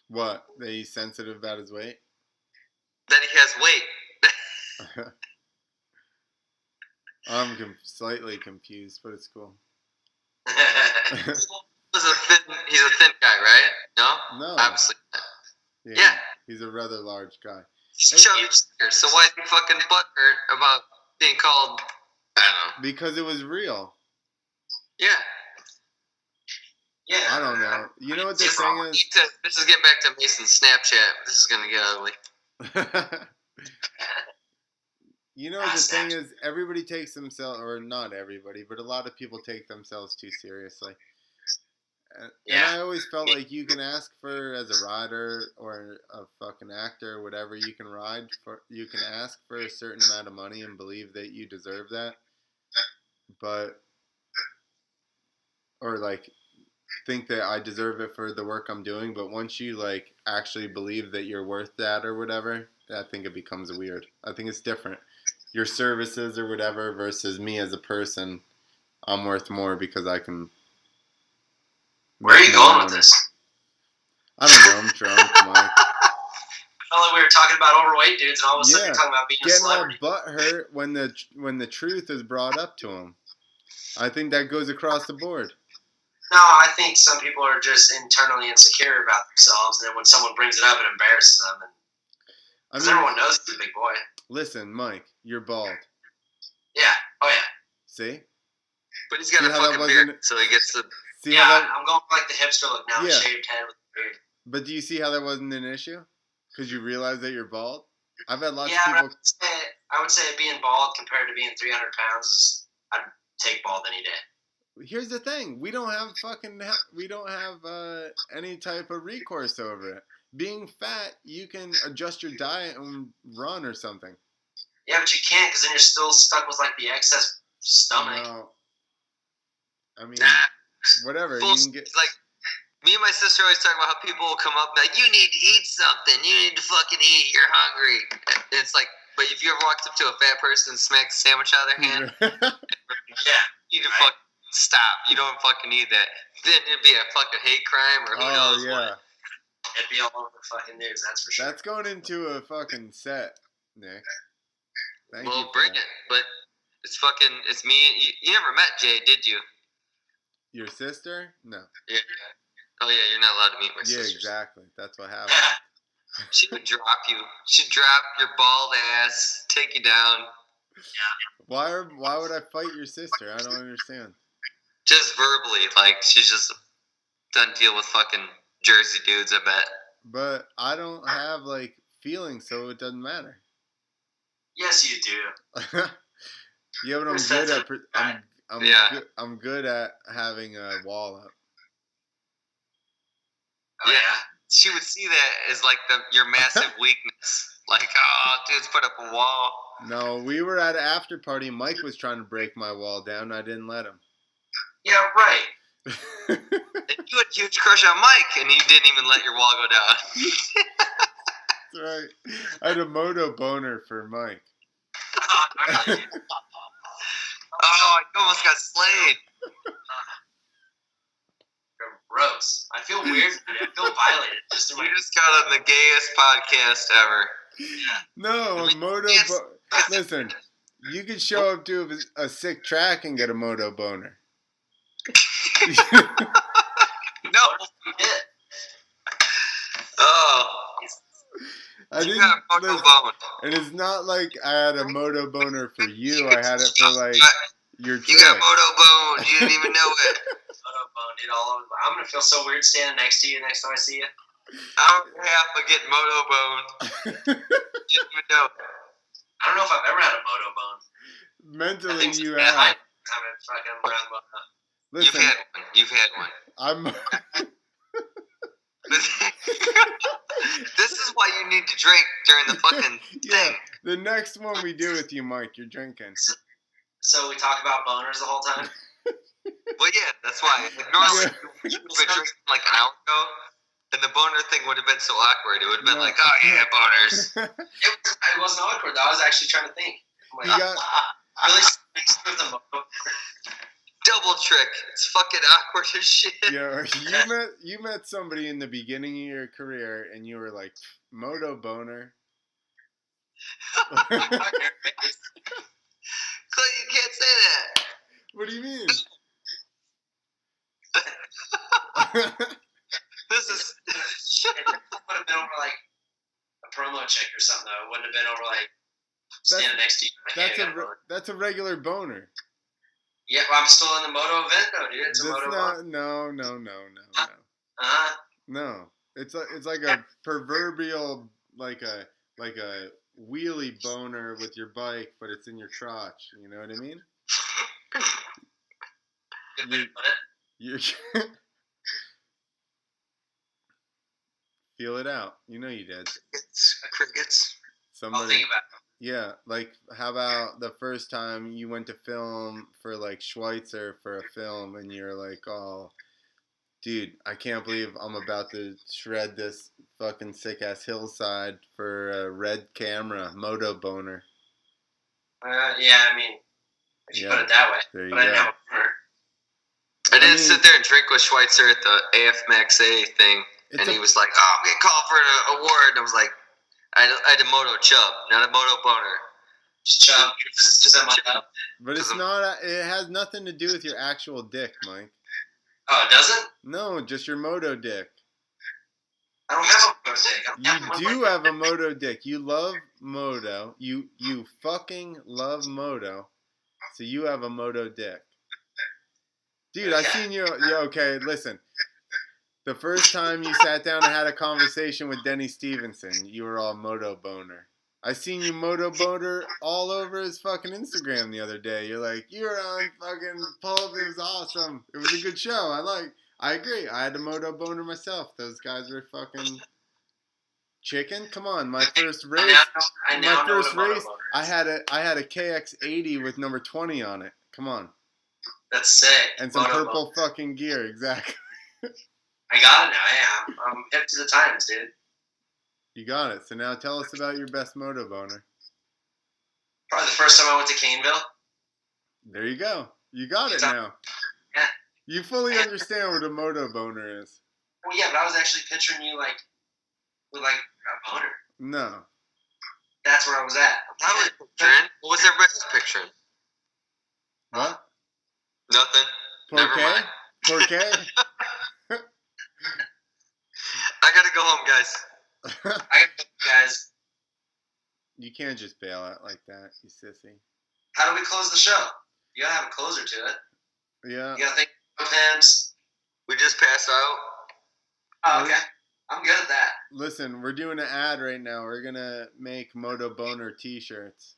What? That he's sensitive about his weight? That he has weight. I'm slightly confused, but it's cool. He's a thin guy, right? No? No. Obviously. Yeah. He's a rather large guy. He's chubby, so why is he fucking butthurt about being called, I don't know. Because it was real. Yeah. Yeah. I don't know. You know what the thing is? This is getting back to Mason's Snapchat. This is going to get ugly. You know, the thing is, everybody takes themselves, or not everybody, but a lot of people take themselves too seriously. And I always felt like you can ask for, as a rider or a fucking actor or whatever, you can ask for a certain amount of money and believe that you deserve that. Or like, think that I deserve it for the work I'm doing, but once you like actually believe that you're worth that or whatever, I think it becomes weird. I think it's different. Your services or whatever versus me as a person, I'm worth more because I can. Where are you going with this? I don't know. I'm drunk, Mike. We were talking about overweight dudes, and all of a sudden you're talking about being a celebrity. Getting all butthurt when the truth is brought up to him. I think that goes across the board. No, I think some people are just internally insecure about themselves, and then when someone brings it up, it embarrasses them. Because everyone knows he's a big boy. Listen, Mike, you're bald. Yeah. Oh, yeah. See? But he's got a fucking beard, so he gets the... I'm going for like the hipster look now, shaved head with a beard. But do you see how that wasn't an issue? Because you realize that you're bald? I've had lots of people... I would say being bald compared to being 300 pounds, I'd take bald any day. Here's the thing. We don't have any type of recourse over it. Being fat, you can adjust your diet and run or something. Yeah, but you can't because then you're still stuck with like the excess stomach. No. I mean, whatever. You can get... Like, me and my sister always talk about how people will come up and be like, you need to eat something. You need to fucking eat. You're hungry. And it's like, but if you ever walked up to a fat person and smacked a sandwich out of their hand, you need to fucking stop. You don't fucking need that. Then it'd be a fucking hate crime or who knows what. It'd be all over the fucking news, that's for sure. That's going into a fucking set, Nick. Thank you. Bring it. But it's me. You never met Jay, did you? Your sister? No. Yeah. Oh, yeah, you're not allowed to meet my sister. Yeah, exactly. That's what happened. She would drop you. She'd drop your bald ass, take you down. Yeah. Why would I fight your sister? I don't understand. Just verbally. Like, she's just doesn't deal with fucking Jersey dudes, I bet. But I don't have, like, feelings, so it doesn't matter. Yes, you do. Yeah, but I'm good at having a wall up. Oh, yeah. She would see that as like your massive weakness. Like, oh, dude's put up a wall. No, we were at an after party. Mike was trying to break my wall down. I didn't let him. Yeah, right. And you had a huge crush on Mike, and you didn't even let your wall go down. That's right. I had a Moto boner for Mike. Oh, I almost got slayed. Gross. I feel weird. I feel violated. You just got on the gayest podcast ever. No, a Moto listen, you could show up to a sick track and get a Moto boner. No. Oh. I didn't. And it's not like I had a Moto boner for you. I had it for like your trick. You got Moto bone. You didn't even know it. Moto bone, dude, all over. I'm gonna feel so weird standing next to you next time I see you. I'm half of getting Moto bone. You didn't even know. I don't know if I've ever had a Moto bone. Mentally, you have. Listen, You've had one. I'm. This is why you need to drink during the fucking thing. The next one we do with you, Mike, you're drinking. So we talk about boners the whole time? Well, yeah, that's why. Like, normally, you would have been drinking like an hour ago, and the boner thing would have been so awkward. It would have been like, oh, yeah, boners. It wasn't awkward, though. I was actually trying to think. I'm like, really speaks with the Moto. Double trick. It's fucking awkward as shit. Yeah, you met somebody in the beginning of your career, and you were like, Moto boner. Clint, you can't say that. What do you mean? This is. It would have been over like a promo chick or something, though. It wouldn't have been over like standing next to you. That's a regular boner. Yeah, well, I'm still in the Moto event, though, dude. It's a Moto event. No. No, it's like a proverbial like a wheelie boner with your bike, but it's in your crotch. You know what I mean? You feel it out. You know you did. Crickets. I'll think about it. Yeah, like how about the first time you went to film for like Schweitzer for a film, and you're like, oh, dude, I can't believe I'm about to shred this fucking sick ass hillside for a red camera, Moto boner. Yeah, I mean, if you put it that way. There you but go. I didn't sit there and drink with Schweitzer at the AFMXA thing, and he was like, oh, I'm getting called for an award. And I was like, I had a Moto chub, not a Moto boner. Just chub. Just chub. But it's not. It has nothing to do with your actual dick, Mike. Oh, it doesn't? No, just your Moto dick. I don't have a Moto dick. You do have a Moto dick. You love Moto. You fucking love Moto. So you have a Moto dick. Dude, I seen you. Yeah, okay, listen. The first time you sat down and had a conversation with Denny Stevenson, you were all Moto boner. I seen you Moto boner all over his fucking Instagram the other day. You're like, you were on fucking Pulp. It was awesome. It was a good show. I agree. I had a Moto boner myself. Those guys were fucking chicken. Come on, my first race. I had a KX80 with number 20 on it. Come on. That's sick. And some purple fucking gear. Exactly. I got it now. Yeah, I'm hip to the times, dude. You got it. So now tell us about your best Moto boner. Probably the first time I went to Caneville. There you go. You got it now. Yeah. You fully understand what a Moto boner is. Well, yeah, but I was actually picturing you like with like a boner. No. That's where I was at. What was everybody else picturing? What? Nothing. Never mind. Porqué? I gotta go home, guys. Guys. You can't just bail out like that, you sissy. How do we close the show? You gotta have a closer to it. Yeah. You gotta think of pins. We just passed out. Oh, okay. I'm good at that. Listen, we're doing an ad right now. We're gonna make Moto Boner t-shirts.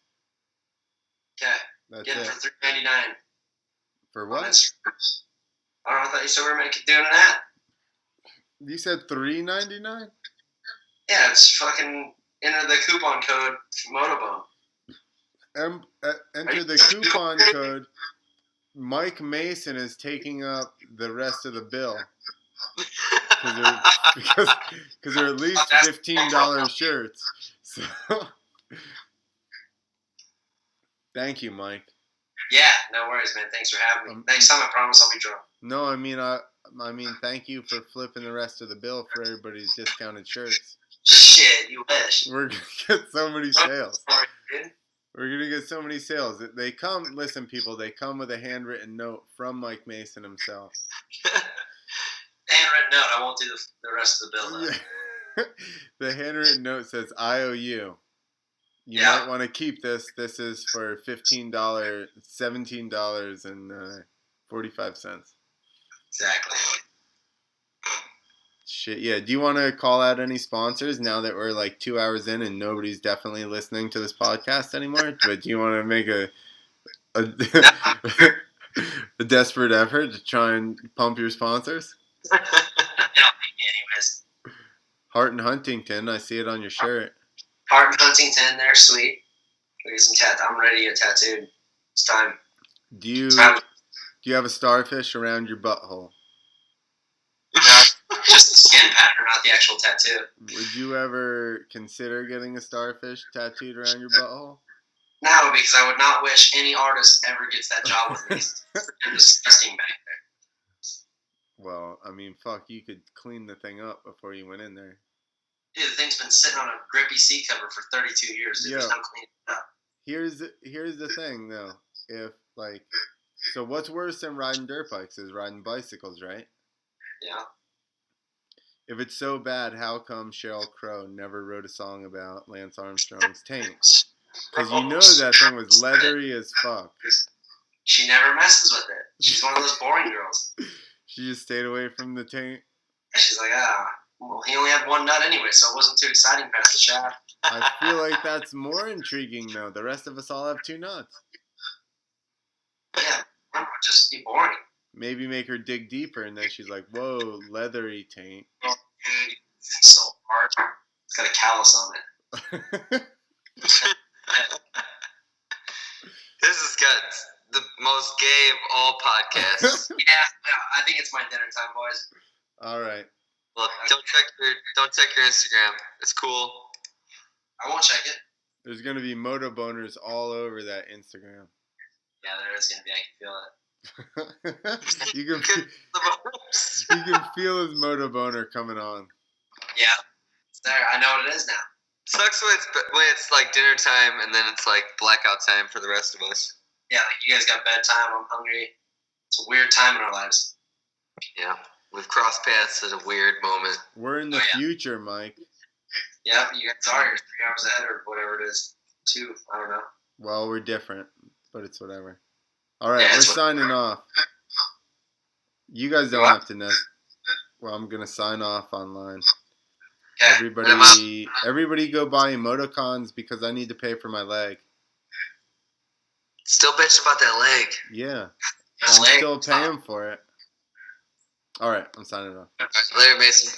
Okay. That's Get it. it for $3.99. For what? I don't know. I thought you said we were doing an ad. You said $3.99? Yeah, it's fucking enter the coupon code Motobone. Enter the coupon code. Mike Mason is taking up the rest of the bill. Because they're at least $15 shirts. So, thank you, Mike. Yeah, no worries, man. Thanks for having me. Next time, I promise I'll be drunk. No, I mean, thank you for flipping the rest of the bill for everybody's discounted shirts. Shit, you wish. We're gonna get so many sales. We're gonna get so many sales. They come, listen, people. They come with a handwritten note from Mike Mason himself. Handwritten note. I won't do the rest of the bill. Yeah. The handwritten note says, "I owe you. You might want to keep this. This is for $17.45." Exactly. Shit, yeah. Do you want to call out any sponsors now that we're like 2 hours in and nobody's definitely listening to this podcast anymore? But do you want to make a desperate effort to try and pump your sponsors? Anyways. Heart in Huntington. I see it on your shirt. Heart in Huntington. They're sweet. We get some I'm ready to get tattooed. It's time. Do you have a starfish around your butthole? No, just the skin pattern, not the actual tattoo. Would you ever consider getting a starfish tattooed around your butthole? No, because I would not wish any artist ever gets that job with me. It's disgusting back there. Well, I mean, fuck, you could clean the thing up before you went in there. Dude, the thing's been sitting on a grippy seat cover for 32 years. Dude, there's no cleaning it up. Here's the thing, though. So what's worse than riding dirt bikes is riding bicycles, right? Yeah. If it's so bad, how come Sheryl Crow never wrote a song about Lance Armstrong's taint? Because you know that thing was leathery as fuck. She never messes with it. She's one of those boring girls. She just stayed away from the taint. And she's like, well, he only had one nut anyway, so it wasn't too exciting past the shaft. I feel like that's more intriguing, though. The rest of us all have 2 nuts. Yeah, just be boring. Maybe make her dig deeper, and then she's like, whoa, leathery taint. Oh, dude, it's so hard. It's got a callus on it. This is good. The most gay of all podcasts. Yeah, I think it's my dinner time, boys. All right. Look, don't check your Instagram. It's cool. I won't check it. There's gonna be moto boners all over that Instagram. Yeah, there is gonna be. I can feel it. you can feel his moto boner coming on. Yeah, it's there. I know what it is now. Sucks when it's like dinner time and then it's like blackout time for the rest of us. Yeah, like you guys got bedtime. I'm hungry. It's a weird time in our lives. Yeah, we've crossed paths at a weird moment. We're in the future, Mike. Yeah, you guys are. You're 3 hours ahead or whatever it is. 2, I don't know. Well, we're different, but it's whatever. All right, we're signing off. You guys don't have to know. Well, I'm gonna sign off online. Okay. Everybody go buy eMOTOcons because I need to pay for my leg. Still bitching about that leg. Yeah. I'm still paying for it. All right, I'm signing off. Later, Mason.